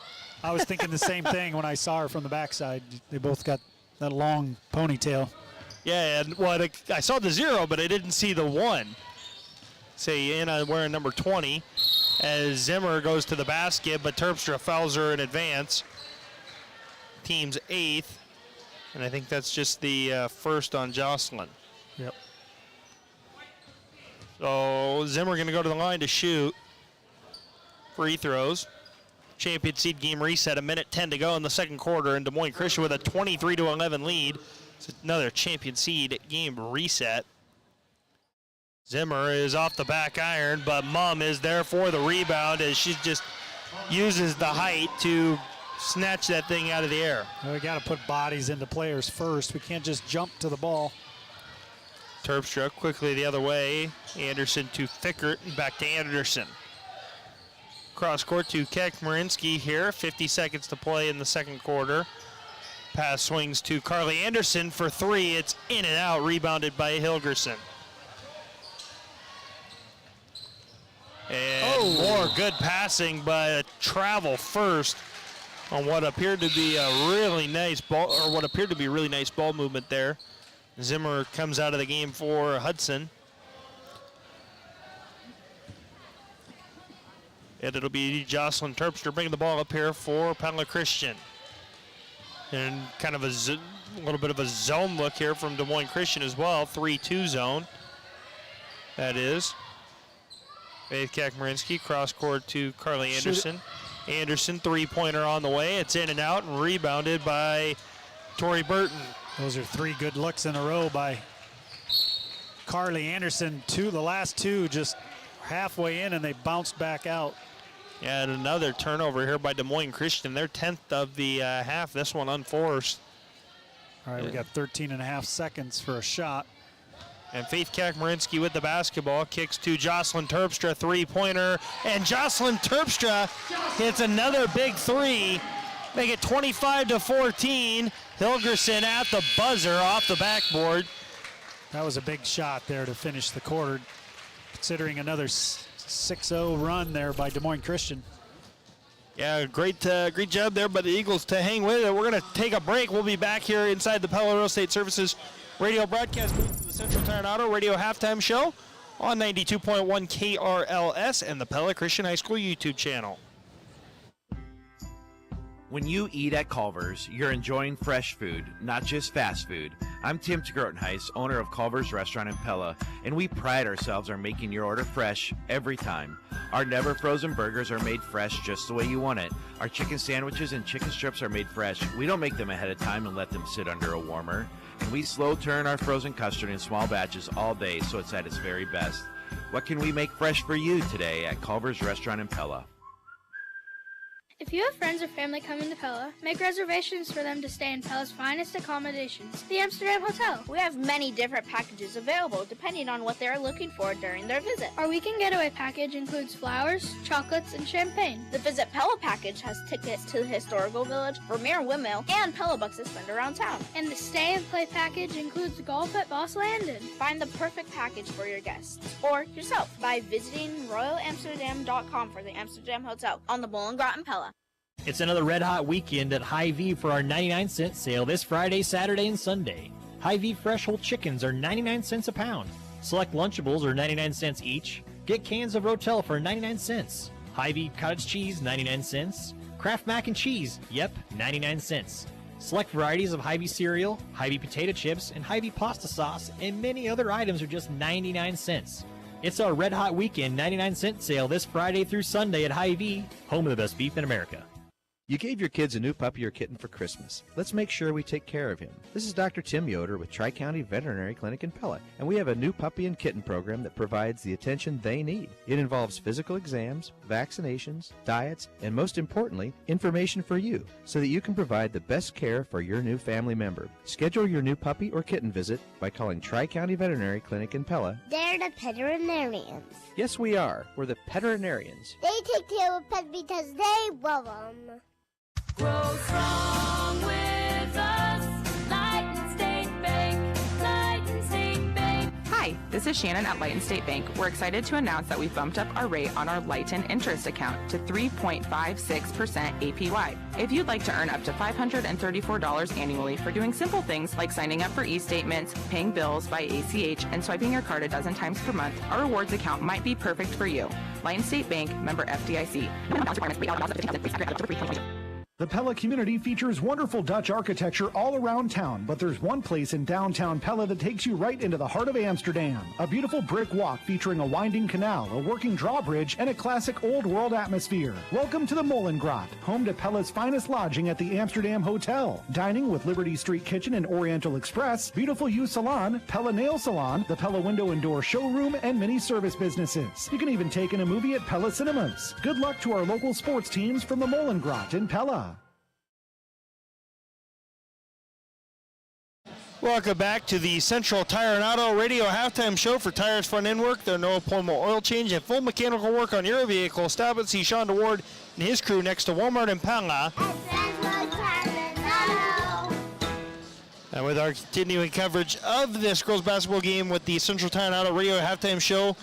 Speaker 4: I was thinking the same thing when I saw her from the backside. They both got that long ponytail.
Speaker 2: Yeah, and I saw the 0, but I didn't see the 1. Say Anna wearing number 20 as Zimmer goes to the basket, but Terpstra fouls her in advance. Team's 8th, and I think that's just the first on Jocelyn.
Speaker 4: Yep.
Speaker 2: So Zimmer going to go to the line to shoot. Free throws. Champion seed game reset, 1:10 to go in the second quarter, and Des Moines Christian with a 23-11 lead. It's another champion seed game reset. Zimmer is off the back iron, but Mumm is there for the rebound as she just uses the height to snatch that thing out of the air.
Speaker 4: Well, we got to put bodies into players first. We can't just jump to the ball.
Speaker 2: Terpstra quickly the other way. Anderson to Fickert and back to Anderson. Cross court to Kakmarinsky here. 50 seconds to play in the second quarter. Pass swings to Carly Anderson for 3. It's in and out, rebounded by Hilgerson. And more good passing, but travel first on what appeared to be a really nice ball, or what appeared to be really nice ball movement there. Zimmer comes out of the game for Hudson. And it'll be Jocelyn Terpstra bringing the ball up here for Pella Christian. And kind of a little bit of a zone look here from Des Moines Christian as well. 3-2 zone. That is. Faith Kakmarinsky, cross court to Carly Anderson. Anderson, 3-pointer on the way. It's in and out and rebounded by Tori Burton.
Speaker 4: Those are 3 good looks in a row by Carly Anderson. The last 2 just halfway in, and they bounced back out.
Speaker 2: Yeah, and another turnover here by Des Moines Christian. Their 10th of the half, this one unforced.
Speaker 4: All right, we got 13.5 seconds for a shot.
Speaker 2: And Faith Kakmarinsky with the basketball, kicks to Jocelyn Terpstra, 3-pointer. And Jocelyn Terpstra hits another big 3. Make it 25-14. Hilgerson at the buzzer off the backboard.
Speaker 4: That was a big shot there to finish the quarter, considering another 6-0 run there by Des Moines Christian.
Speaker 2: Yeah, great job there by the Eagles to hang with it. We're going to take a break. We'll be back here inside the Pella Real Estate Services radio broadcast booth for the Central Tire and Auto Radio Halftime Show on 92.1 KRLS and the Pella Christian High School YouTube channel.
Speaker 5: When you eat at Culver's, you're enjoying fresh food, not just fast food. I'm Tim Grotenhuis, owner of Culver's Restaurant in Pella, and we pride ourselves on making your order fresh every time. Our never frozen burgers are made fresh just the way you want it. Our chicken sandwiches and chicken strips are made fresh. We don't make them ahead of time and let them sit under a warmer. And we slow turn our frozen custard in small batches all day so it's at its very best. What can we make fresh for you today at Culver's Restaurant in Pella?
Speaker 7: If you have friends or family coming to Pella, make reservations for them to stay in Pella's finest accommodations, the Amsterdam Hotel.
Speaker 8: We have many different packages available depending on what they are looking for during their visit.
Speaker 7: Our weekend getaway package includes flowers, chocolates, and champagne.
Speaker 8: The Visit Pella package has tickets to the Historical Village, Vermeer Windmill, and Pella bucks to spend around town.
Speaker 7: And the stay and play package includes golf at Boss Landon.
Speaker 8: Find the perfect package for your guests or yourself by visiting royalamsterdam.com for the Amsterdam Hotel on the Moulingrat in Pella.
Speaker 9: It's another red-hot weekend at Hy-Vee for our 99-cent sale this Friday, Saturday, and Sunday. Hy-Vee fresh whole chickens are 99 cents a pound. Select Lunchables are 99 cents each. Get cans of Rotel for 99 cents. Hy-Vee cottage cheese, 99 cents. Kraft mac and cheese, yep, 99 cents. Select varieties of Hy-Vee cereal, Hy-Vee potato chips, and Hy-Vee pasta sauce, and many other items are just 99 cents. It's our red-hot weekend 99-cent sale this Friday through Sunday at Hy-Vee, home of the best beef in America.
Speaker 5: You gave your kids a new puppy or kitten for Christmas. Let's make sure we take care of him. This is Dr. Tim Yoder with Tri-County Veterinary Clinic in Pella, and we have a new puppy and kitten program that provides the attention they need. It involves physical exams, vaccinations, diets, and most importantly, information for you so that you can provide the best care for your new family member. Schedule your new puppy or kitten visit by calling Tri-County Veterinary Clinic in Pella.
Speaker 3: They're the veterinarians.
Speaker 5: Yes, we are. We're the veterinarians.
Speaker 3: They take care of pets because they love them.
Speaker 10: Grow strong with us, Light State Bank, Light State Bank.
Speaker 11: Hi, this is Shannon at Light State Bank. We're excited to announce that we've bumped up our rate on our Lighten interest account to 3.56% APY. If you'd like to earn up to $534 annually for doing simple things like signing up for e-statements, paying bills by ACH, and swiping your card a dozen times per month, our rewards account might be perfect for you. Light State Bank, member FDIC.
Speaker 12: The Pella community features wonderful Dutch architecture all around town, but there's one place in downtown Pella that takes you right into the heart of Amsterdam. A beautiful brick walk featuring a winding canal, a working drawbridge, and a classic old-world atmosphere. Welcome to the Moulingrat, home to Pella's finest lodging at the Amsterdam Hotel. Dining with Liberty Street Kitchen and Oriental Express, Beautiful You Salon, Pella Nail Salon, the Pella Window and Door Showroom, and many service businesses. You can even take in a movie at Pella Cinemas. Good luck to our local sports teams from the Moulingrat in Pella.
Speaker 2: Welcome back to the Central Tire and Auto Radio Halftime Show for tires, front end work. There are no appointment oil change and full mechanical work on your vehicle. Stop and see Sean DeWard and his crew next to Walmart in Pella. And with our continuing coverage of this girls basketball game with the Central Tire and Auto Radio Halftime Show,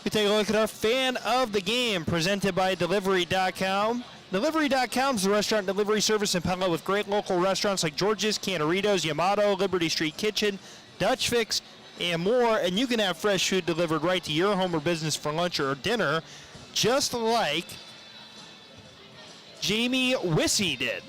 Speaker 2: we take a look at our fan of the game presented by Delivery.com. Delivery.com is the restaurant delivery service in Pella with great local restaurants like George's, Canaritos, Yamato, Liberty Street Kitchen, Dutch Fix, and more. And you can have fresh food delivered right to your home or business for lunch or dinner, just like Jamie Wissey did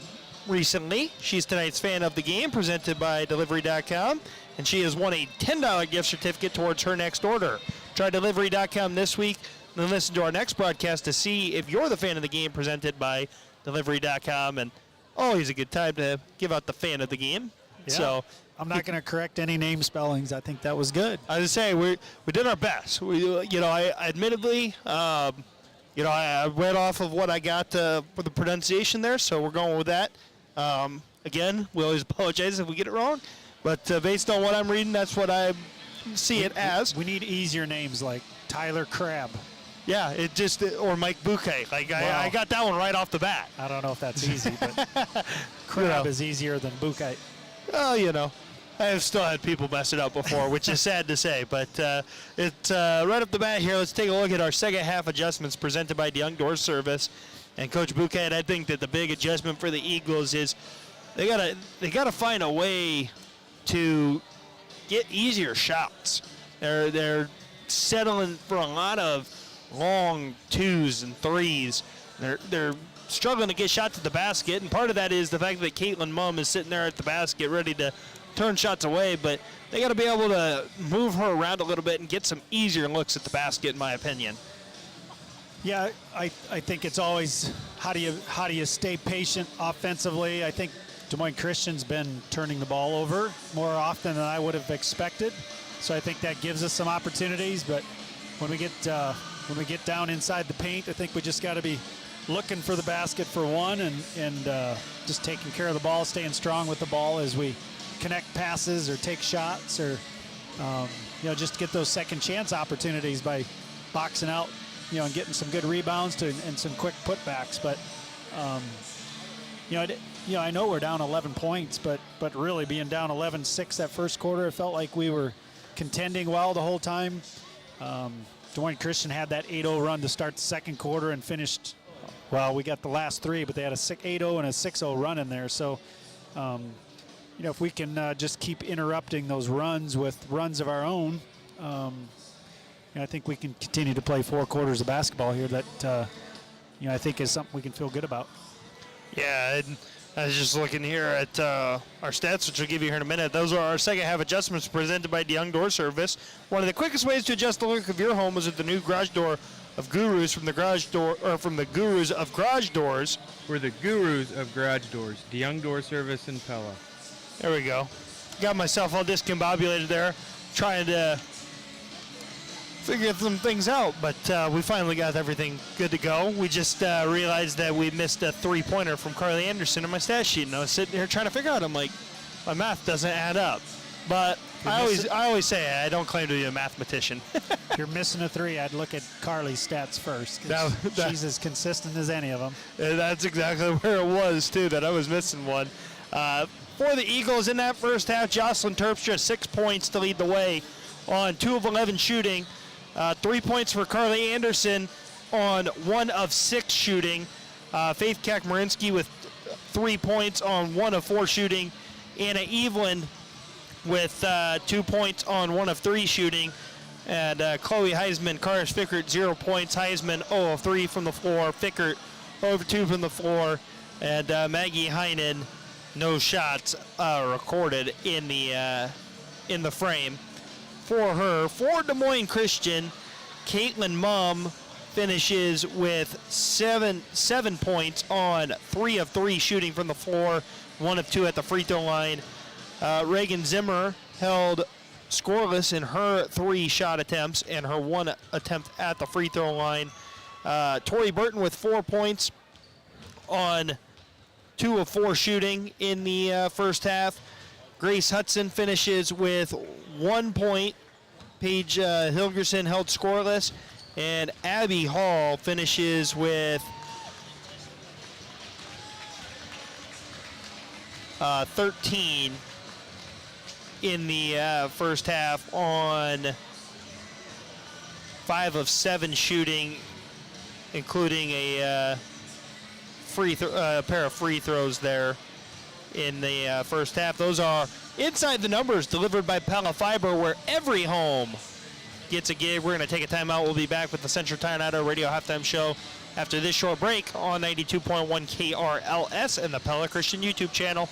Speaker 2: recently. She's tonight's fan of the game presented by Delivery.com, and she has won a $10 gift certificate towards her next order. Try Delivery.com this week. Then listen to our next broadcast to see if you're the fan of the game presented by Delivery.com. And always a good time to give out the fan of the game.
Speaker 4: Yeah.
Speaker 2: So
Speaker 4: I'm not going to correct any name spellings. I think that was good.
Speaker 2: I was say we did our best. I admittedly, I read off of what I got for the pronunciation there, so we're going with that. Again, we always apologize if we get it wrong, but based on what I'm reading, that's what I see it as.
Speaker 4: We need easier names like Tyler Crabb.
Speaker 2: Yeah, or Mike Bouquet. Like, wow. I got that one right off the bat.
Speaker 4: I don't know if that's easy, but Crabb is easier than Bouquet.
Speaker 2: Well, I've still had people mess it up before, which is sad to say. But it's right off the bat here. Let's take a look at our second half adjustments presented by DeYoung Door Service. And Coach Bouquet, I think that the big adjustment for the Eagles is they gotta find a way to get easier shots. They're settling for a lot of long 2s and 3s. They're struggling to get shots at the basket, and part of that is the fact that Caitlin Mumm is sitting there at the basket ready to turn shots away, but they got to be able to move her around a little bit and get some easier looks at the basket, in my opinion.
Speaker 4: Yeah, I think it's always how do you stay patient offensively. I think Des Moines Christian's been turning the ball over more often than I would have expected, so I think that gives us some opportunities. But when we get down inside the paint, I think we just got to be looking for the basket for one, and just taking care of the ball, staying strong with the ball as we connect passes or take shots, or just get those second chance opportunities by boxing out, and getting some good rebounds and some quick putbacks. But I know we're down 11 points, but really being down 11-6 that first quarter, it felt like we were contending well the whole time. Des Moines Christian had that 8-0 run to start the second quarter and finished. Well, we got the last 3, but they had a 8-0 and a 6-0 run in there. So, if we can just keep interrupting those runs with runs of our own, I think we can continue to play 4 quarters of basketball here that, I think is something we can feel good about.
Speaker 2: Yeah, and I was just looking here at our stats, which I'll give you here in a minute. Those are our second half adjustments presented by DeYoung Door Service. One of the quickest ways to adjust the look of your home is with the new garage door of Gurus from the Gurus of Garage Doors.
Speaker 13: We're the Gurus of Garage Doors, DeYoung Door Service in Pella.
Speaker 2: There we go. Got myself all discombobulated there, trying to figure some things out, but we finally got everything good to go. We just realized that we missed a 3-pointer from Carly Anderson in my stat sheet, and I was sitting here trying to figure out. I'm like, my math doesn't add up. But I always say I don't claim to be a mathematician.
Speaker 4: If you're missing a 3, I'd look at Carly's stats first. She's as consistent as any of them.
Speaker 2: That's exactly where it was, too, that I was missing one. For the Eagles in that first half, Jocelyn Terpstra, 6 points to lead the way on 2 of 11 shooting. 3 points for Carly Anderson on 1 of 6 shooting. Faith Kakmarinsky with 3 points on 1 of 4 shooting. Anna Evelyn with 2 points on 1 of 3 shooting. And Chloe Heisman, Karis Fickert, 0 points. Heisman, 0 of 3 from the floor. Fickert, 0 of 2 from the floor. And Maggie Heinen, no shots recorded in the frame for her. For Des Moines Christian, Caitlin Mumm finishes with 7 points on 3 of 3 shooting from the floor, 1 of 2 at the free throw line. Reagan Zimmer held scoreless in her 3 shot attempts and her 1 attempt at the free throw line. Tori Burton with 4 points on 2 of 4 shooting in the first half. Grace Hudson finishes with 1 point. Paige Hilgerson held scoreless. And Abby Hall finishes with 13 in the first half on 5 of 7 shooting, including a pair of free throws there in the first half. Those are Inside the Numbers, delivered by Pella Fiber, where every home gets a gig. We're going to take a timeout. We'll be back with the Central Tornado Radio Halftime Show after this short break on 92.1 KRLS and the Pella Christian YouTube channel.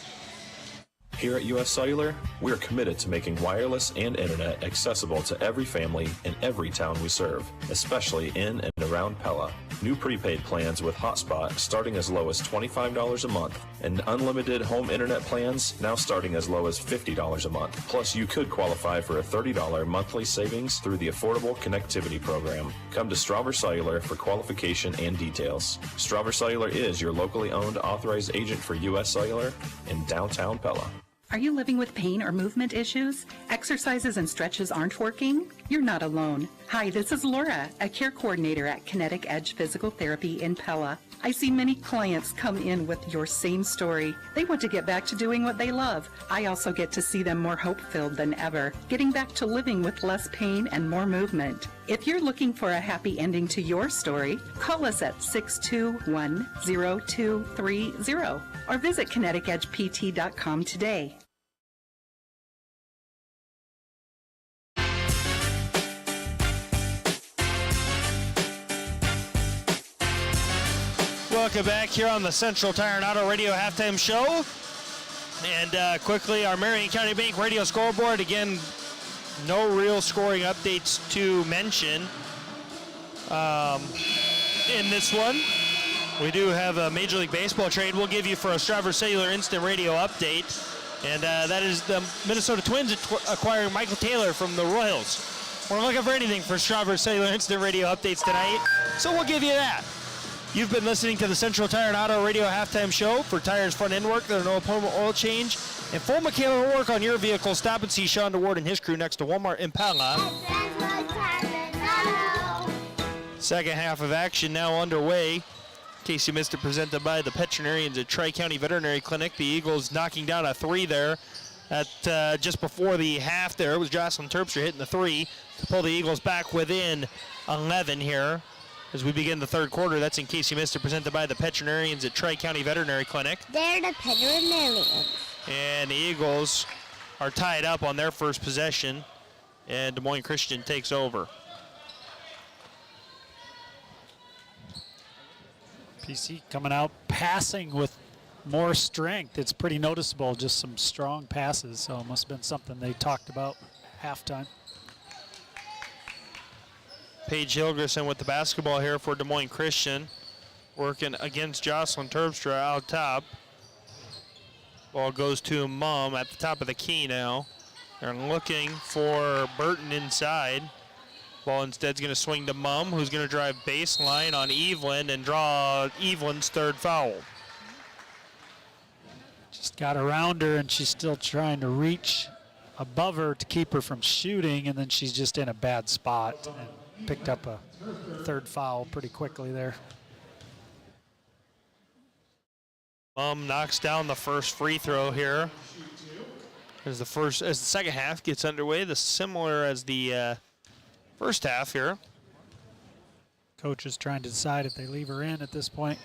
Speaker 14: Here at U.S. Cellular, we are committed to making wireless and internet accessible to every family in every town we serve, especially in and around Pella. New prepaid plans with hotspot starting as low as $25 a month, and unlimited home internet plans now starting as low as $50 a month. Plus, you could qualify for a $30 monthly savings through the Affordable Connectivity Program. Come to Strawber Cellular for qualification and details. Strawber Cellular is your locally owned authorized agent for U.S. Cellular in downtown Pella.
Speaker 15: Are you living with pain or movement issues? Exercises and stretches aren't working? You're not alone. Hi, this is Laura, a care coordinator at Kinetic Edge Physical Therapy in Pella. I see many clients come in with your same story. They want to get back to doing what they love. I also get to see them more hope-filled than ever, getting back to living with less pain and more movement. If you're looking for a happy ending to your story, call us at 621-0230 or visit kineticedgept.com today.
Speaker 2: Welcome back here on the Central Tire and Auto Radio Halftime Show. And quickly, our Marion County Bank radio scoreboard. Again, no real scoring updates to mention in this one. We do have a Major League Baseball trade we'll give you for a Stryver Cellular Instant Radio update. And that is the Minnesota Twins acquiring Michael Taylor from the Royals. We're looking for anything for Stryver Cellular Instant Radio updates tonight, so we'll give you that. You've been listening to the Central Tire and Auto Radio Halftime Show. For tires, front end work, there's no opponent oil change, and full mechanical work on your vehicle. Stop and see Sean DeWard and his crew next to Walmart in Pella. Second half of action now underway. In case you missed it, presented by the veterinarians at Tri-County Veterinary Clinic. The Eagles knocking down a 3 there at just before the half there. It was Jocelyn Terpstra hitting the 3 to pull the Eagles back within 11 here. As we begin the third quarter, that's in case you missed it, presented by the veterinarians at Tri-County Veterinary Clinic.
Speaker 3: They're the veterinarians.
Speaker 2: And the Eagles are tied up on their first possession, and Des Moines Christian takes over.
Speaker 4: PC coming out passing with more strength. It's pretty noticeable, just some strong passes, so it must have been something they talked about halftime.
Speaker 2: Paige Hilgerson with the basketball here for Des Moines Christian, working against Jocelyn Terpstra out top. Ball goes to Mum at the top of the key now. They're looking for Burton inside. Ball instead's going to swing to Mum, who's going to drive baseline on Evelyn and draw Evelyn's third foul.
Speaker 4: Just got around her, and she's still trying to reach above her to keep her from shooting, and then she's just in a bad spot. And picked up a third foul pretty quickly there.
Speaker 2: Knocks down the first free throw here. As the second half gets underway, similar as the first half here.
Speaker 4: Coach is trying to decide if they leave her in at this point.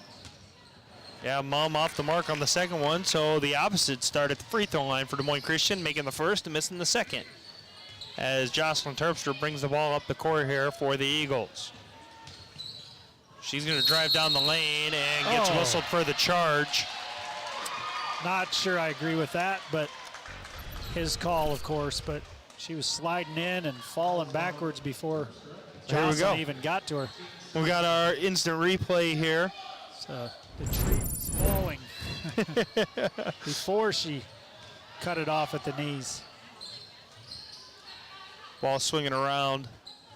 Speaker 2: Yeah, Mum off the mark on the second one, so the opposite start at the free throw line for Des Moines Christian, making the first and missing the second, as Jocelyn Terpstra brings the ball up the court here for the Eagles. She's going to drive down the lane and gets whistled for the charge.
Speaker 4: Not sure I agree with that, but his call, of course. But she was sliding in and falling backwards before Jocelyn even got to her.
Speaker 2: We got our instant replay here.
Speaker 4: So the tree was falling before she cut it off at the knees.
Speaker 2: Ball swinging around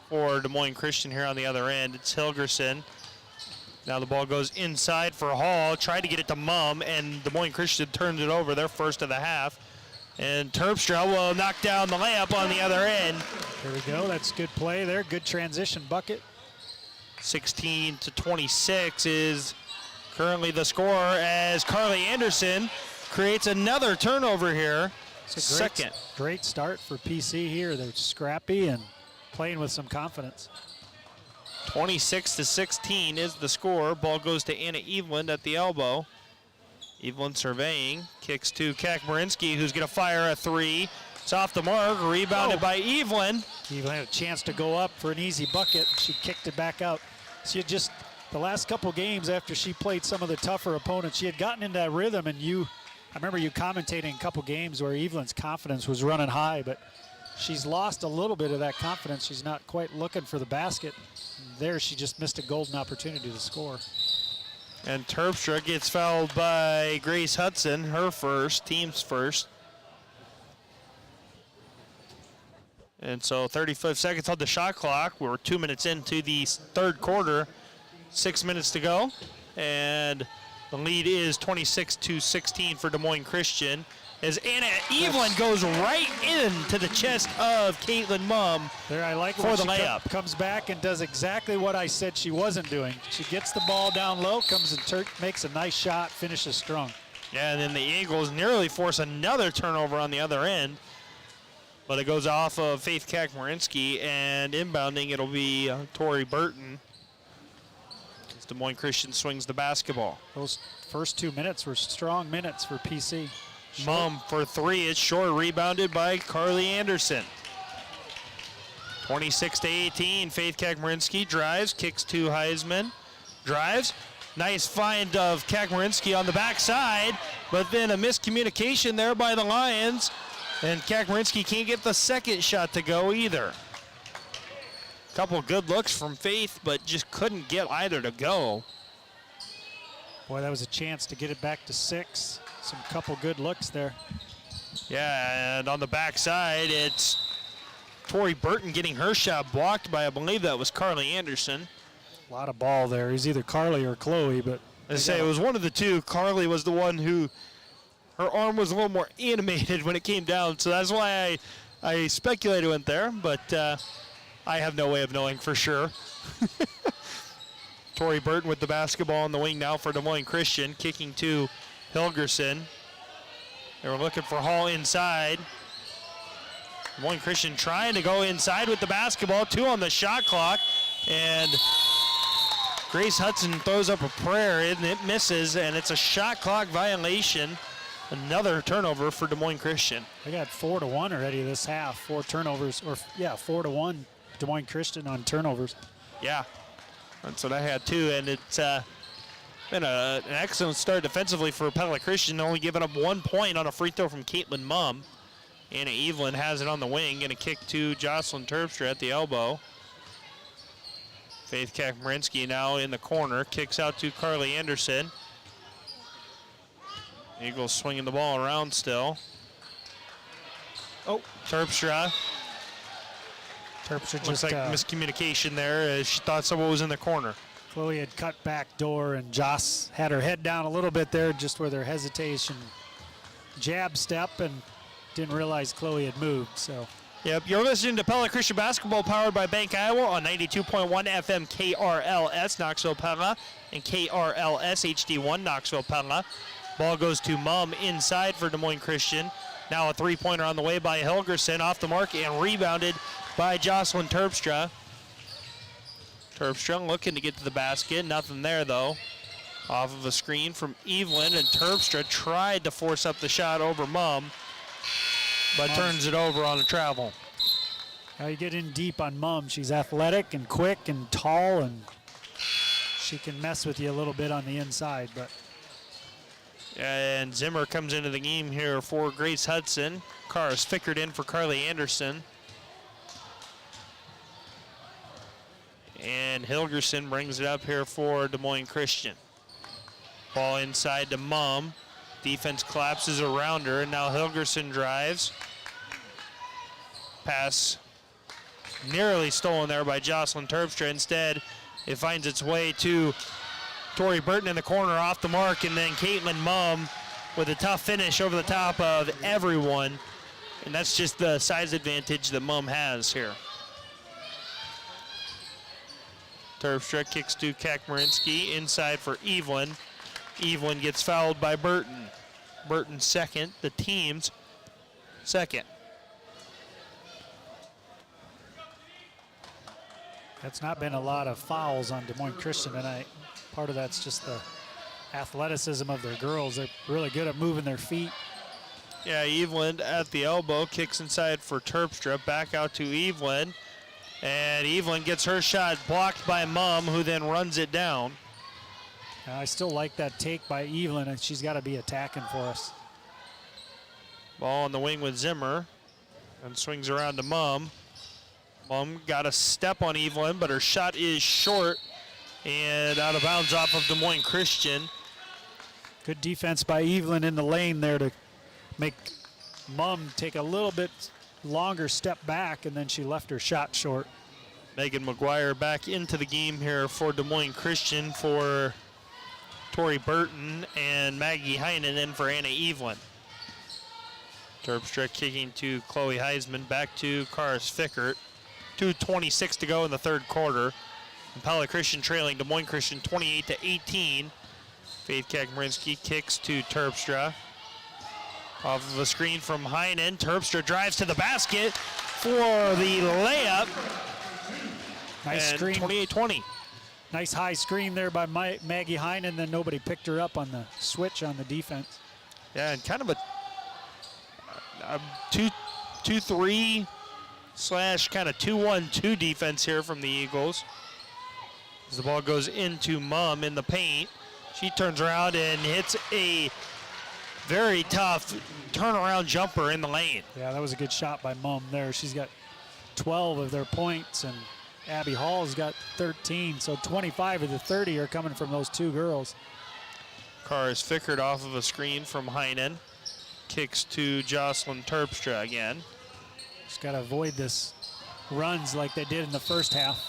Speaker 2: for Des Moines Christian here on the other end. It's Hilgerson. Now the ball goes inside for Hall. Tried to get it to Mum, and Des Moines Christian turns it over, their first of the half. And Terpstra will knock down the layup on the other end.
Speaker 4: There we go. That's good play there. Good transition bucket.
Speaker 2: 16-26 is currently the score, as Carly Anderson creates another turnover here.
Speaker 4: It's a great start for PC here. They're scrappy and playing with some confidence.
Speaker 2: 26-16 is the score. Ball goes to Anna Evelyn at the elbow. Evelyn surveying, kicks to Kakmarinsky, who's going to fire a 3. It's off the mark, rebounded by Evelyn.
Speaker 4: Evelyn had a chance to go up for an easy bucket. She kicked it back out. She had just, the last couple games after she played some of the tougher opponents, she had gotten into that rhythm, and I remember you commentating a couple games where Evelyn's confidence was running high, but she's lost a little bit of that confidence. She's not quite looking for the basket. There, she just missed a golden opportunity to score.
Speaker 2: And Terpstra gets fouled by Grace Hudson, her first, team's first. And so 35 seconds on the shot clock. We're 2 minutes into the third quarter, 6 minutes to go. And the lead is 26-16 for Des Moines Christian. as Anna Evelyn goes right into the chest of Caitlin Mumm
Speaker 4: there. I like
Speaker 2: for the
Speaker 4: she
Speaker 2: layup.
Speaker 4: Comes back and does exactly what I said she wasn't doing. She gets the ball down low, comes and makes a nice shot, finishes strong.
Speaker 2: Yeah, and then the Eagles nearly force another turnover on the other end. But it goes off of Faith Kakmarinsky, and inbounding it'll be Tori Burton. As Des Moines Christian swings the basketball.
Speaker 4: Those first 2 minutes were strong minutes for PC.
Speaker 2: Mumm for three. It's short, rebounded by Carly Anderson. 26-18. Faith Kakmarinsky drives, kicks to Heisman. Drives. Nice find of Kakmarinsky on the backside, but then a miscommunication there by the Lions. And Kakmarinsky can't get the second shot to go either. Couple good looks from Faith, but just couldn't get either to go.
Speaker 4: Boy, that was a chance to get it back to 6. Some couple good looks there.
Speaker 2: Yeah, and on the backside, it's Tori Burton getting her shot blocked by, I believe that was Carly Anderson.
Speaker 4: A lot of ball there. It was either Carly or Chloe, but
Speaker 2: I say it was one of the two. Carly was the one who, her arm was a little more animated when it came down, so that's why I speculated it went there, but I have no way of knowing for sure. Tori Burton with the basketball on the wing now for Des Moines Christian, kicking to Hilgerson. They were looking for Hall inside. Des Moines Christian trying to go inside with the basketball, 2 on the shot clock, and Grace Hudson throws up a prayer and it misses, and it's a shot clock violation. Another turnover for Des Moines Christian.
Speaker 4: They got 4-1 already this half. 4 turnovers, 4-1 Des Moines Christian on turnovers.
Speaker 2: Yeah, that's what I had too, and it's been an excellent start defensively for Pella Christian, only giving up 1 point on a free throw from Caitlin Mumm. Anna Evelyn has it on the wing, and a kick to Jocelyn Terpstra at the elbow. Faith Kakmarinsky now in the corner, kicks out to Carly Anderson. Eagles swinging the ball around still. Oh, Terpstra.
Speaker 4: Terpstra
Speaker 2: Looks
Speaker 4: just
Speaker 2: like miscommunication there as she thought someone was in the corner.
Speaker 4: Chloe had cut back door, and Joss had her head down a little bit there, just where their hesitation jab step, and didn't realize Chloe had moved. So.
Speaker 2: Yep, you're listening to Pella Christian Basketball, powered by Bank Iowa on 92.1 FM KRLS Knoxville Pella and KRLS HD1 Knoxville Pella. Ball goes to Mumm inside for Des Moines Christian. Now a three-pointer on the way by Hilgerson, off the mark and rebounded by Jocelyn Terpstra. Terpstra looking to get to the basket, nothing there though. Off of a screen from Evelyn, and Terpstra tried to force up the shot over Mumm, but turns it over on a travel.
Speaker 4: Now you get in deep on Mumm. She's athletic and quick and tall, and she can mess with you a little bit on the inside. But
Speaker 2: and Zimmer comes into the game here for Grace Hudson. Carr is fickered in for Carly Anderson. And Hilgerson brings it up here for Des Moines Christian. Ball inside to Mumm. Defense collapses around her, and now Hilgerson drives. Pass nearly stolen there by Jocelyn Terpstra. Instead, it finds its way to Tori Burton in the corner, off the mark, and then Caitlin Mumm with a tough finish over the top of everyone. And that's just the size advantage that Mumm has here. Terpstra kicks to Kakmarinsky, inside for Evelyn. Evelyn gets fouled by Burton. Burton second, the team's second.
Speaker 4: that's not been a lot of fouls on Des Moines Christian tonight. Part of that's just the athleticism of their girls. They're really good at moving their feet.
Speaker 2: Yeah, Evelyn at the elbow, kicks inside for Terpstra, back out to Evelyn. And Evelyn gets her shot blocked by Mumm, who then runs it down.
Speaker 4: I still like that take by Evelyn, and she's got to be attacking for us.
Speaker 2: Ball on the wing with Zimmer, and swings around to Mumm. Mumm got a step on Evelyn, but her shot is short and out of bounds off of Des Moines Christian.
Speaker 4: Good defense by Evelyn in the lane there to make Mumm take a little bit longer step back, and then she left her shot short.
Speaker 2: Megan McGuire back into the game here for Des Moines Christian for Tori Burton, and Maggie Heinen in for Anna Evelyn. Terpstra kicking to Chloe Heisman. Back to Karis Fickert. 2:26 to go in the third quarter. And Pella Christian trailing Des Moines Christian 28-18. Faith Kakmarinsky kicks to Terpstra. Off of a screen from Heinen. Terpstra drives to the basket for the layup.
Speaker 4: Nice
Speaker 2: and
Speaker 4: screen.
Speaker 2: 28-20.
Speaker 4: Nice high screen there by Maggie Heinen, then nobody picked her up on the switch on the defense.
Speaker 2: Yeah, and kind of a 2-3 / kind of 2-1-2 defense here from the Eagles. As the ball goes into Mumm in the paint, she turns around and hits a very tough turnaround jumper in the lane.
Speaker 4: Yeah, that was a good shot by Mumm there. She's got 12 of their points, and Abby Hall's got 13, so 25 of the 30 are coming from those two girls.
Speaker 2: Karis Fickert off of a screen from Heinen. Kicks to Jocelyn Terpstra again.
Speaker 4: Just got to avoid this runs like they did in the first half.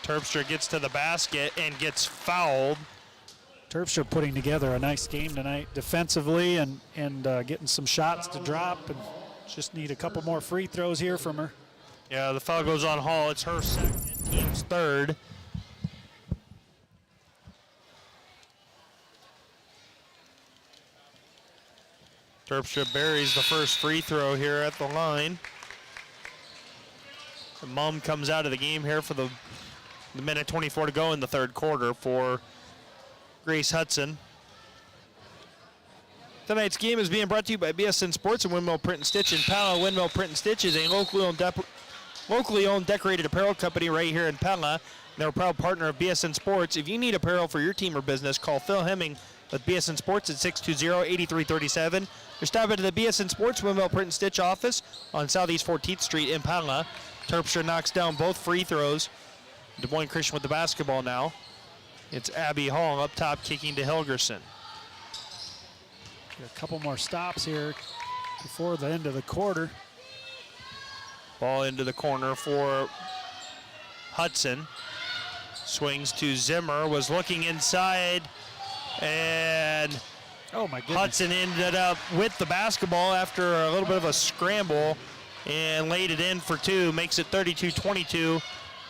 Speaker 2: Terpstra gets to the basket and gets fouled.
Speaker 4: Terpstra putting together a nice game tonight defensively and getting some shots to drop, and just need a couple more free throws here from her.
Speaker 2: Yeah, the foul goes on Hall. It's her second, team's third. Terpstra buries the first free throw here at the line. And Mumm comes out of the game here for the minute 24 to go in the third quarter for Grace Hudson. Tonight's game is being brought to you by BSN Sports and Windmill Print and Stitch in Pella. Windmill Print and Stitch is a locally owned decorated apparel company right here in Pella. They're a proud partner of BSN Sports. If you need apparel for your team or business, call Phil Hemming with BSN Sports at 620-8337. Or stop into the BSN Sports Windmill Print and Stitch office on Southeast 14th Street in Pella. Terpstra knocks down both free throws. Des Moines Christian with the basketball now. It's Abby Hall up top kicking to Helgerson.
Speaker 4: A couple more stops here before the end of the quarter.
Speaker 2: Ball into the corner for Hudson. Swings to Zimmer, was looking inside, and
Speaker 4: oh my goodness.
Speaker 2: Hudson ended up with the basketball after a little bit of a scramble and laid it in for two, makes it 32-22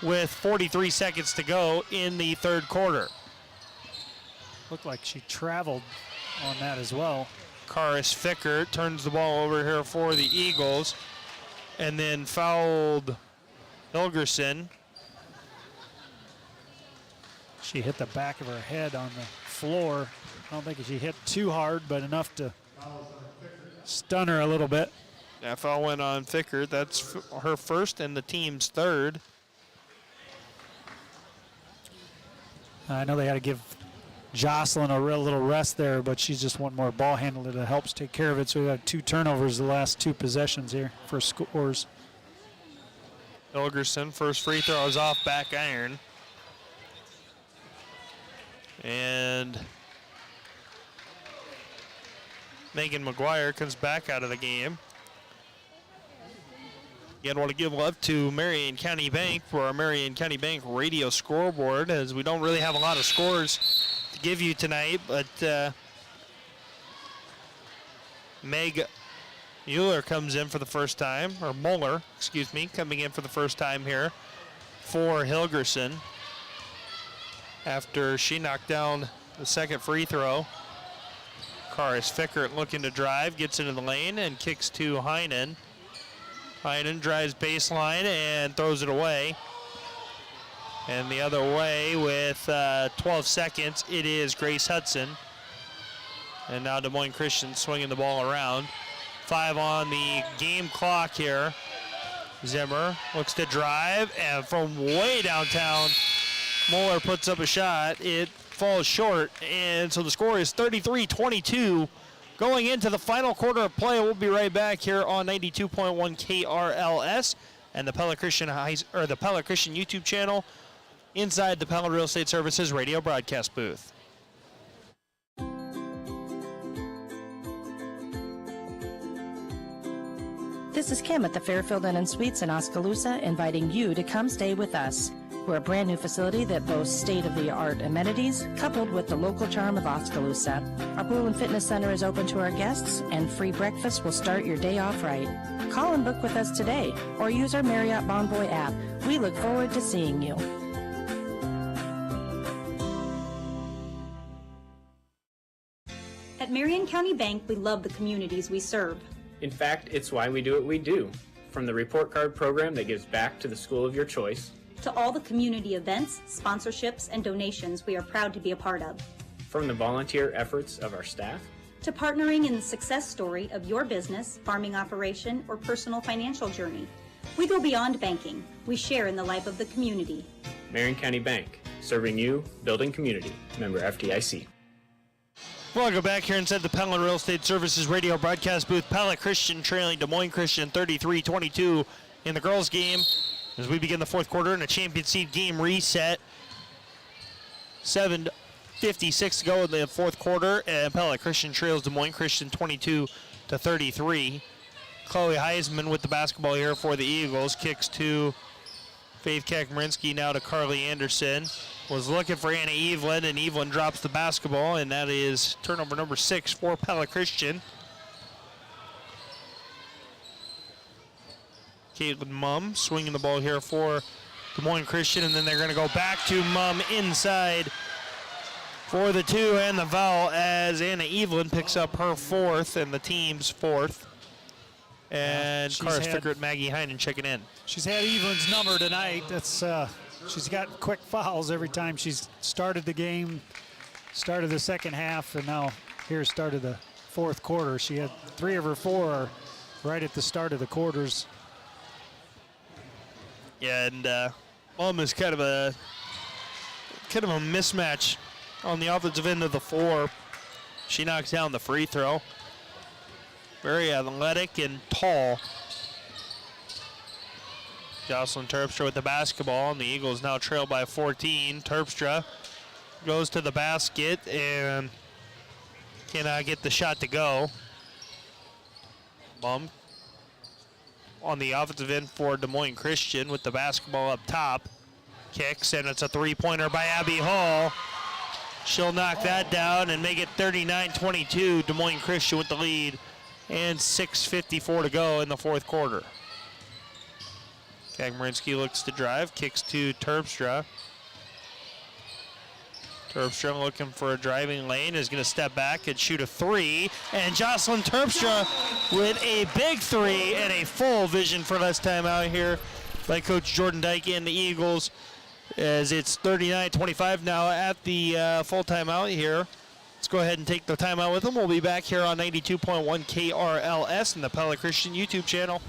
Speaker 2: with 43 seconds to go in the third quarter.
Speaker 4: Looked like she traveled on that as well.
Speaker 2: Karis Fickert turns the ball over here for the Eagles and then fouled Hilgerson.
Speaker 4: She hit the back of her head on the floor. I don't think she hit too hard, but enough to stun her a little bit.
Speaker 2: That foul went on Fickert. That's her first and the team's third.
Speaker 4: I know they had to give Jocelyn a real little rest there, but she's just one more ball handler that helps take care of it. So we have 2 turnovers the last 2 possessions here for scores.
Speaker 2: Hilgerson, first free throw is off back iron. And Megan McGuire comes back out of the game. Again, want to give love to Marion County Bank for our Marion County Bank radio scoreboard, as we don't really have a lot of scores to give you tonight, but Meg Mueller comes in for the first time, or Mueller, excuse me, coming in for the first time here for Hilgerson after she knocked down the second free throw. Karis Fickert looking to drive, gets into the lane and kicks to Heinen. Heinen drives baseline and throws it away. And the other way with 12 seconds, it is Grace Hudson. And now Des Moines Christian swinging the ball around. 5 on the game clock here. Zimmer looks to drive, and from way downtown, Mueller puts up a shot. It falls short, and so the score is 33-22. Going into the final quarter of play, we'll be right back here on 92.1 KRLS and the Pella Christian YouTube channel inside the Pella Real Estate Services radio broadcast booth.
Speaker 16: This is Kim at the Fairfield Inn and Suites in Oskaloosa, inviting you to come stay with us. We're a brand new facility that boasts state-of-the-art amenities coupled with the local charm of Oskaloosa. Our pool and fitness center is open to our guests, and free breakfast will start your day off right. Call and book with us today or use our Marriott Bonvoy app. We look forward to seeing you.
Speaker 17: At Marion County Bank, we love the communities we serve.
Speaker 18: In fact, it's why we do what we do. From the report card program that gives back to the school of your choice,
Speaker 17: To all the community events, sponsorships, and donations we are proud to be a part of.
Speaker 18: from the volunteer efforts of our staff,
Speaker 17: To partnering in the success story of your business, farming operation, or personal financial journey. We go beyond banking. We share in the life of the community.
Speaker 18: Marion County Bank, serving you, building community. Member FDIC.
Speaker 2: Welcome back here inside the Pella Real Estate Services radio broadcast booth. Pella Christian trailing Des Moines Christian 33-22 in the girls' game as we begin the fourth quarter in a champion seed game reset. 7:56 to go in the fourth quarter, and Pella Christian trails Des Moines Christian 22-33. Chloe Heisman with the basketball here for the Eagles. Kicks to Faith Kakmarinsky, now to Carly Anderson. Was looking for Anna Evelyn, and Evelyn drops the basketball, and that is turnover number 6 for Pella Christian. Caitlin Mumm swinging the ball here for Des Moines Christian, and then they're going to go back to Mumm inside for the 2 and the foul as Anna Evelyn picks up her 4th and the team's 4th. And Cara Fickert, Maggie Heinen checking in.
Speaker 4: She's had Evelyn's number tonight. That's she's got quick fouls every time she's started the game, started the second half, and now here started the fourth quarter. She had 3 of her 4 right at the start of the quarters.
Speaker 2: Yeah, and Mumm is kind of a mismatch on the offensive end of the floor. She knocks down the free throw. Very athletic and tall. Jocelyn Terpstra with the basketball, and the Eagles now trail by 14. Terpstra goes to the basket and cannot get the shot to go. Mumm on the offensive end for Des Moines Christian with the basketball up top. Kicks, and it's a three-pointer by Abby Hall. She'll knock that down and make it 39-22. Des Moines Christian with the lead, and 6:54 to go in the fourth quarter. Kakmarinsky looks to drive, kicks to Terpstra. Terpstra looking for a driving lane, is going to step back and shoot a 3. And Jocelyn Terpstra with a big 3 and a full vision for less time out here by Coach Jordan Dyke and the Eagles, as it's 39-25 now at the full timeout here. Let's go ahead and take the timeout with them. We'll be back here on 92.1 KRLS and the Pella Christian YouTube channel.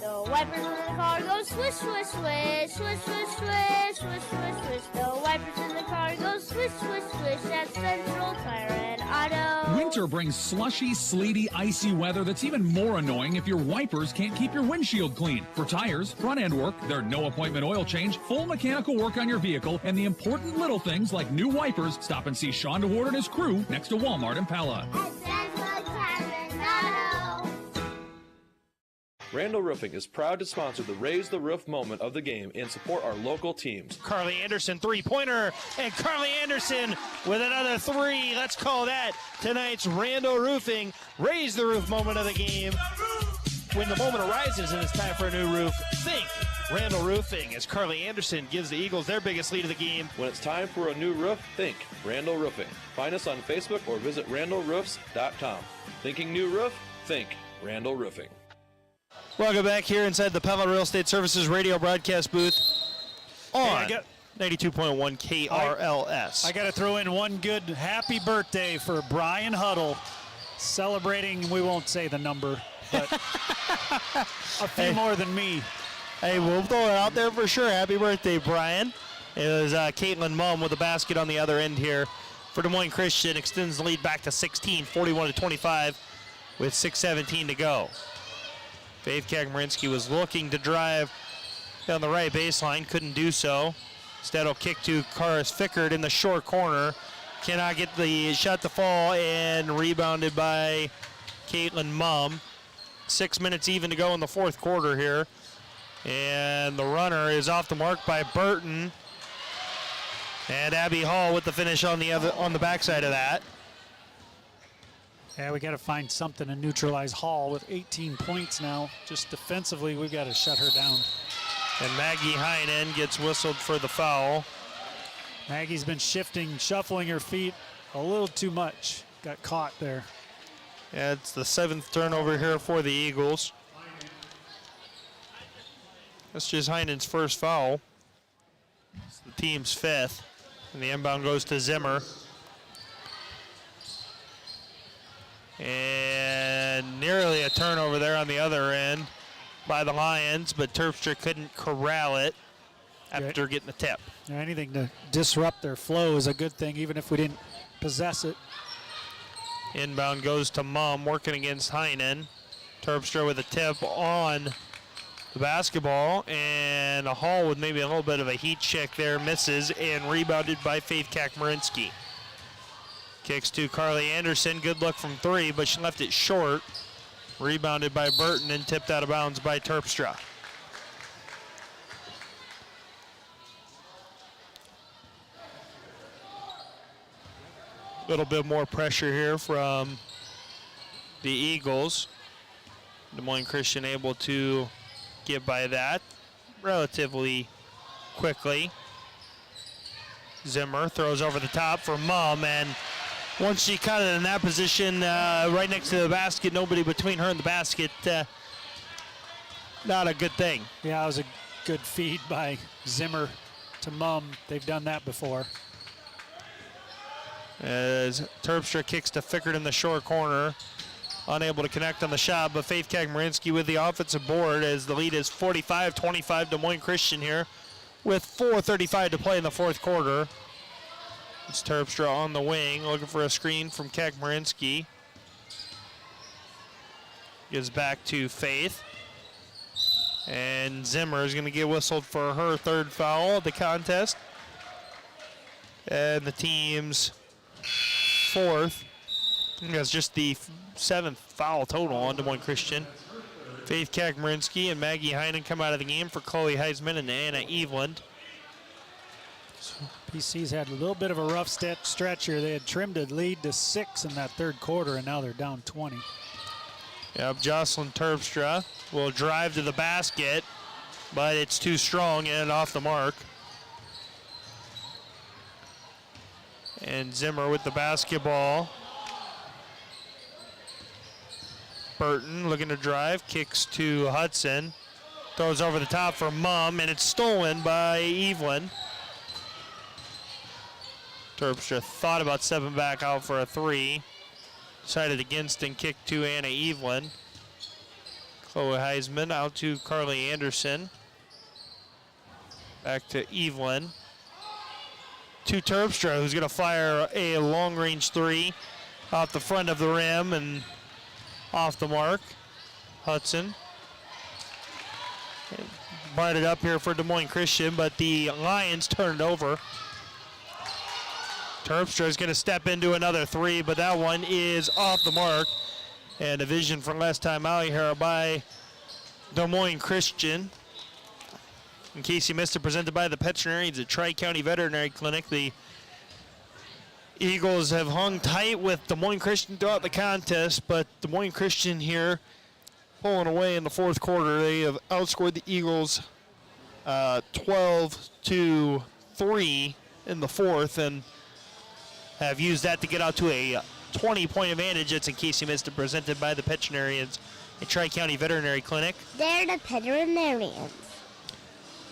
Speaker 7: The wipers in the car go swish, swish, swish, swish, swish, swish, swish, swish, swish. The wipers in the car go swish, swish, swish. That's Central Tire and Auto.
Speaker 19: Winter brings slushy, sleety, icy weather that's even more annoying if your wipers can't keep your windshield clean. For tires, front end work, their no appointment oil change, full mechanical work on your vehicle, and the important little things like new wipers, stop and see Sean DeWard and his crew next to Walmart in Pella.
Speaker 14: Randall Roofing is proud to sponsor the Raise the Roof moment of the game and support our local teams.
Speaker 2: Carly Anderson three-pointer, and Carly Anderson with another 3. Let's call that tonight's Randall Roofing Raise the Roof moment of the game. When the moment arises and it's time for a new roof, think Randall Roofing, as Carly Anderson gives the Eagles their biggest lead of the game.
Speaker 14: When it's time for a new roof, think Randall Roofing. Find us on Facebook or visit randallroofs.com. Thinking new roof? Think Randall Roofing.
Speaker 2: Welcome back here inside the Pella Real Estate Services radio broadcast booth on 92.1 KRLS.
Speaker 4: I got to throw in one good happy birthday for Brian Huddle, celebrating, we won't say the number, but a few more than me.
Speaker 2: Hey, we'll throw it out there for sure. Happy birthday, Brian. It was Caitlin Mumm with the basket on the other end here for Des Moines Christian. Extends the lead back to 16, 41-25 with 6:17 to go. Faith Kakmarinsky was looking to drive down the right baseline, couldn't do so. Instead, will kick to Cara Fickert in the short corner. Cannot get the shot to fall, and rebounded by Caitlin Mumm. 6 minutes even to go in the fourth quarter here. And the runner is off the mark by Burton. And Abby Hall with the finish on the backside of that.
Speaker 4: Yeah, we got to find something to neutralize Hall with 18 points now. Just defensively, we've got to shut her down.
Speaker 2: And Maggie Heinen gets whistled for the foul.
Speaker 4: Maggie's been shuffling her feet a little too much. Got caught there.
Speaker 2: Yeah, it's the 7th turnover here for the Eagles. That's just Heinen's first foul. It's the team's 5th. And the inbound goes to Zimmer. And nearly a turnover there on the other end by the Lions, but Terpstra couldn't corral it after getting the tip.
Speaker 4: Yeah, anything to disrupt their flow is a good thing, even if we didn't possess it.
Speaker 2: Inbound goes to Mumm, working against Heinen. Terpstra with a tip on the basketball, and a Hall with maybe a little bit of a heat check there, misses, and rebounded by Faith Kakmarinsky. Kicks to Carly Anderson, good look from 3, but she left it short. Rebounded by Burton and tipped out of bounds by Terpstra. A little bit more pressure here from the Eagles. Des Moines Christian able to get by that relatively quickly. Zimmer throws over the top for Mumm, and once she caught it in that position, right next to the basket, nobody between her and the basket, not a good thing.
Speaker 4: Yeah, it was a good feed by Zimmer to Mumm. They've done that before.
Speaker 2: As Terpstra kicks to Fickert in the short corner. Unable to connect on the shot, but Faith Kakmarinsky with the offensive board as the lead is 45-25 Des Moines Christian here with 4:35 to play in the fourth quarter. It's Terpstra on the wing, looking for a screen from Kakmarinsky. Gives back to Faith. And Zimmer is going to get whistled for her 3rd foul of the contest. And the team's 4th. I think that's just the 7th foul total on Des Moines Christian. Faith Kakmarinsky and Maggie Heinen come out of the game for Chloe Heisman and Anna Eveland.
Speaker 4: PC's had a little bit of a rough stretch here. They had trimmed a lead to 6 in that 3rd quarter, and now they're down 20.
Speaker 2: Yep, Jocelyn Terpstra will drive to the basket, but it's too strong and off the mark. And Zimmer with the basketball. Burton looking to drive, kicks to Hudson. Throws over the top for Mumm, and it's stolen by Evelyn. Terpstra thought about stepping back out for a 3. Decided against and kicked to Anna Evelyn. Chloe Heisman out to Carly Anderson. Back to Evelyn. To Terpstra, who's going to fire a long-range 3 off the front of the rim and off the mark. Hudson. Brought it up here for Des Moines Christian, but the Lions turned over. Terpstra is going to step into another 3, but that one is off the mark. And a vision for last time out here by Des Moines Christian. In case you missed it, presented by the veterinarians at Tri-County Veterinary Clinic. The Eagles have hung tight with Des Moines Christian throughout the contest, but Des Moines Christian here pulling away in the fourth quarter. They have outscored the Eagles 12-3 in the fourth, and have used that to get out to a 20-point advantage. That's in case you missed it, presented by the veterinarians at Tri-County Veterinary Clinic.
Speaker 3: They're the veterinarians.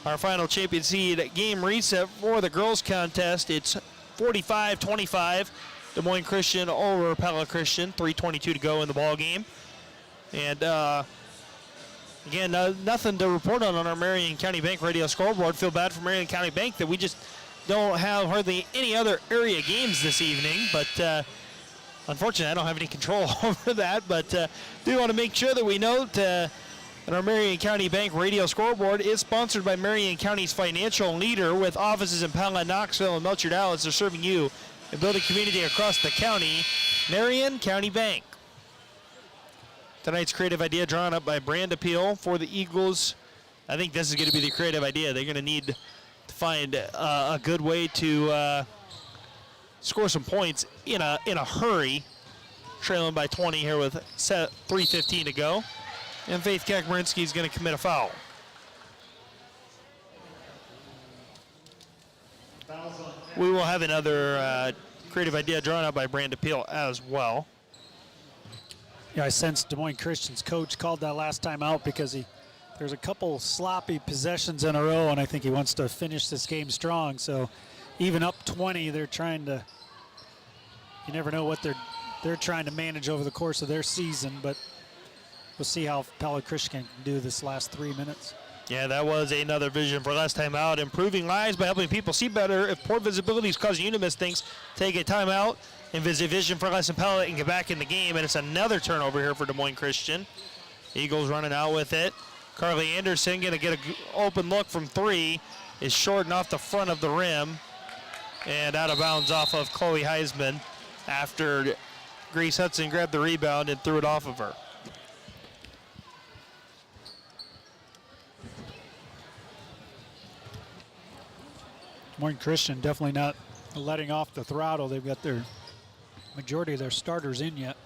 Speaker 2: Our final champion seed game reset for the girls contest. It's 45-25. Des Moines Christian over Pella Christian. 3:22 to go in the ball game. And again, nothing to report on our Marion County Bank radio scoreboard. Feel bad for Marion County Bank that we just don't have hardly any other area games this evening. But unfortunately, I don't have any control over that. But do want to make sure that we note that our Marion County Bank radio scoreboard is sponsored by Marion County's financial leader with offices in Pella, Knoxville, and Melcher Dallas. They're serving you and building community across the county. Marion County Bank. Tonight's creative idea drawn up by Brand Appeal for the Eagles I think this is going to be the creative idea. They're going to need to find a good way to score some points in a hurry, trailing by 20 here with 3:15 to go. And Faith Kakmarinsky is going to commit a foul. We will have another creative idea drawn up by Brandon Peel as well.
Speaker 4: Yeah, I sensed Des Moines Christian's coach called that last time out because there's a couple sloppy possessions in a row, and I think he wants to finish this game strong. So even up 20, they're trying to, you never know what they're trying to manage over the course of their season, but we'll see how Pella Christian can do this last 3 minutes.
Speaker 2: Yeah, that was another vision for last time out. Improving lives by helping people see better. If poor visibility is causing you to miss things, take a timeout and visit Vision for Less and Pella and get back in the game. And it's another turnover here for Des Moines Christian. Eagles running out with it. Carly Anderson going to get an open look from 3. Is short and off the front of the rim. And out of bounds off of Chloe Heisman after Grace Hudson grabbed the rebound and threw it off of her.
Speaker 4: Des Moines Christian definitely not letting off the throttle. They've got their majority of their starters in yet.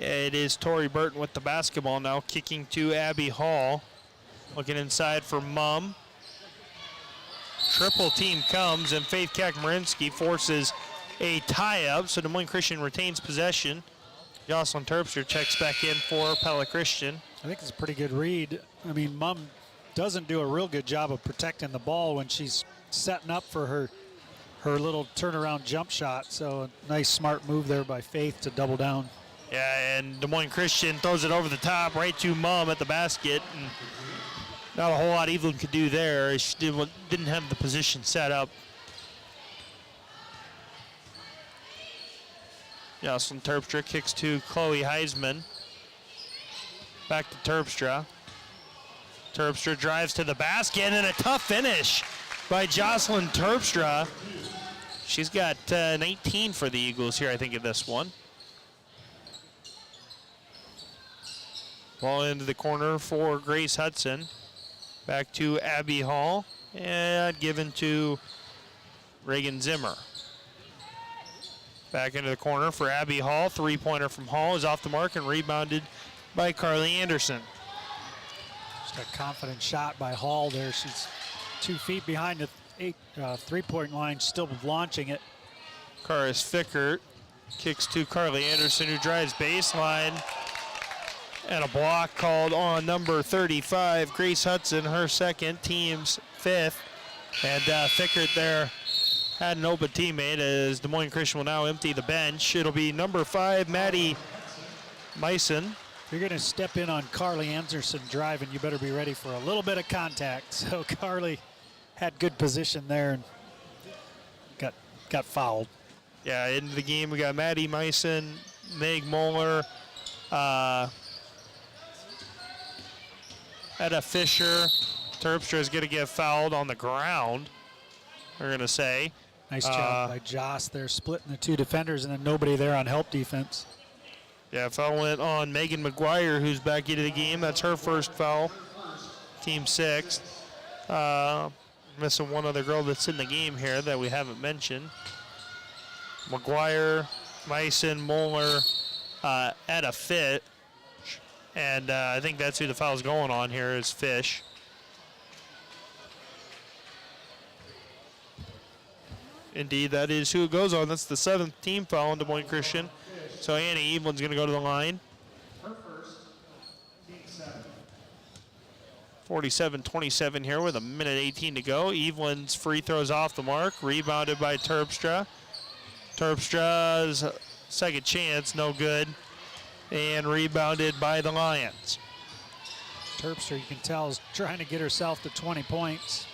Speaker 2: It is Tori Burton with the basketball now, kicking to Abby Hall. Looking inside for Mum. Triple team comes, and Faith Kakmarinsky forces a tie-up, so Des Moines Christian retains possession. Jocelyn Terpster checks back in for Pella Christian.
Speaker 4: I think it's a pretty good read. I mean, Mum doesn't do a real good job of protecting the ball when she's setting up for her little turnaround jump shot. So a nice, smart move there by Faith to double down.
Speaker 2: Yeah, and Des Moines Christian throws it over the top right to Mum at the basket. And not a whole lot Evelyn could do there. She didn't have the position set up. Jocelyn Terpstra kicks to Chloe Heisman. Back to Terpstra. Terpstra drives to the basket, and a tough finish by Jocelyn Terpstra. She's got 19 for the Eagles here, I think, in this one. Ball into the corner for Grace Hudson. Back to Abby Hall, and given to Reagan Zimmer. Back into the corner for Abby Hall. Three-pointer from Hall is off the mark and rebounded by Carly Anderson.
Speaker 4: Just a confident shot by Hall there. She's 2 feet behind the three-point line, still launching it.
Speaker 2: Karis Fickert kicks to Carly Anderson, who drives baseline. And a block called on number 35, Grace Hudson, her second, team's 5th. And Fickert there had an open teammate as Des Moines Christian will now empty the bench. It'll be number 5, Maddie Meissen.
Speaker 4: You're going to step in on Carly Anderson driving. You better be ready for a little bit of contact. So Carly had good position there and got fouled.
Speaker 2: Yeah, into the game we got Maddie Meissen, Meg Moeller, Etta Fisher. Terpstra is going to get fouled on the ground, we're going to say.
Speaker 4: Nice job by Joss there, splitting the 2 defenders, and then nobody there on help defense.
Speaker 2: Yeah, foul went on Megan McGuire, who's back into the game. That's her first foul, team 6th. Missing one other girl that's in the game here that we haven't mentioned. McGuire, Meissen, Moeller, Etta Fish. And I think that's who the foul's going on here is Fish. Indeed, that is who it goes on. That's the 7th team foul on Des Moines Christian. So Annie Evelyn's going to go to the line. 47-27 here with 1:18 to go. Evelyn's free throws off the mark. Rebounded by Terpstra. Terpstra's second chance, no good. And rebounded by the Lions.
Speaker 4: Terpstra, you can tell, is trying to get herself to 20 points.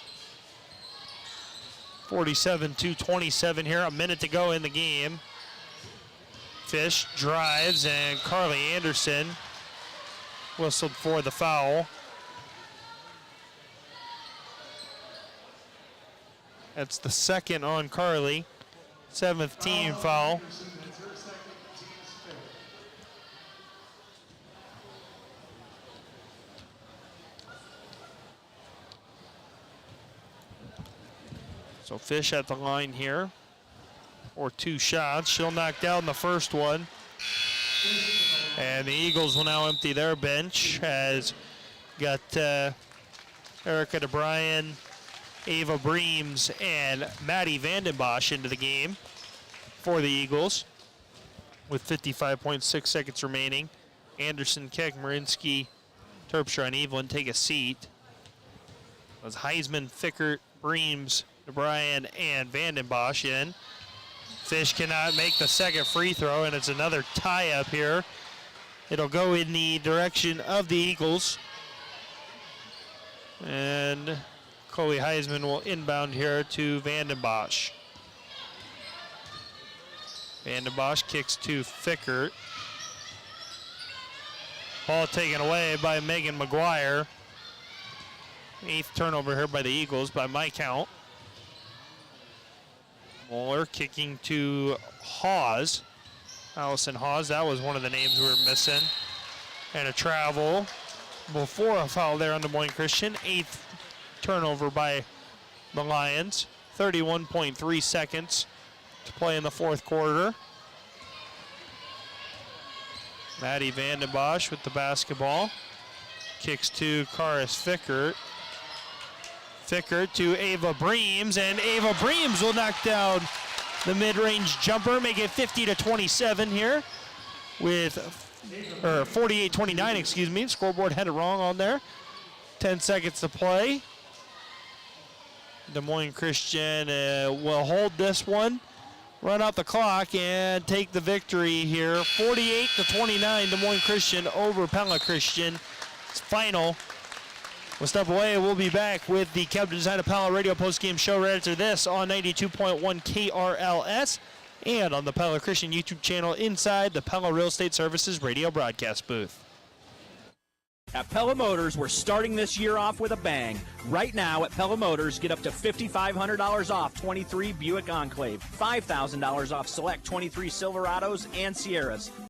Speaker 2: 47-27 here, a minute to go in the game. Fish drives, and Carly Anderson whistled for the foul. That's the second on Carly. 7th team foul. So Fish at the line here for 2 shots. She'll knock down the first one. And the Eagles will now empty their bench. Has got Erica DeBryan, Ava Breams, and Maddie Vandenbosch into the game for the Eagles with 55.6 seconds remaining. Anderson, Keck, Marinsky, Terpstra, and Evelyn take a seat. It was Heisman, Fickert, Breams, DeBryan, and Vandenbosch in. Fish cannot make the second free throw, and it's another tie-up here. It'll go in the direction of the Eagles. And Chloe Heisman will inbound here to Vandenbosch. Vandenbosch kicks to Fickert. Ball taken away by Megan McGuire. 8th turnover here by the Eagles by my count. Moeller kicking to Hawes. Allison Hawes, that was one of the names we were missing. And a travel before a foul there on Des Moines Christian. 8th turnover by the Lions. 31.3 seconds to play in the 4th quarter. Maddie Vandenbosch with the basketball. Kicks to Karis Fickert. Fickert to Ava Breams, and Ava Breams will knock down the mid-range jumper, make it 50-27 here with, or 48-29, excuse me. Scoreboard had it wrong on there. 10 seconds to play. Des Moines Christian will hold this one, run out the clock, and take the victory here. 48-29, Des Moines Christian over Pella Christian. It's final. We'll step away. We'll be back with the Captain Design of Pella radio postgame show right after this on 92.1 KRLS and on the Pella Christian YouTube channel inside the Pella Real Estate Services radio broadcast booth.
Speaker 20: At Pella Motors, we're starting this year off with a bang. Right now at Pella Motors, get up to $5,500 off 23 Buick Enclave, $5,000 off select 23 Silverados and Sierras,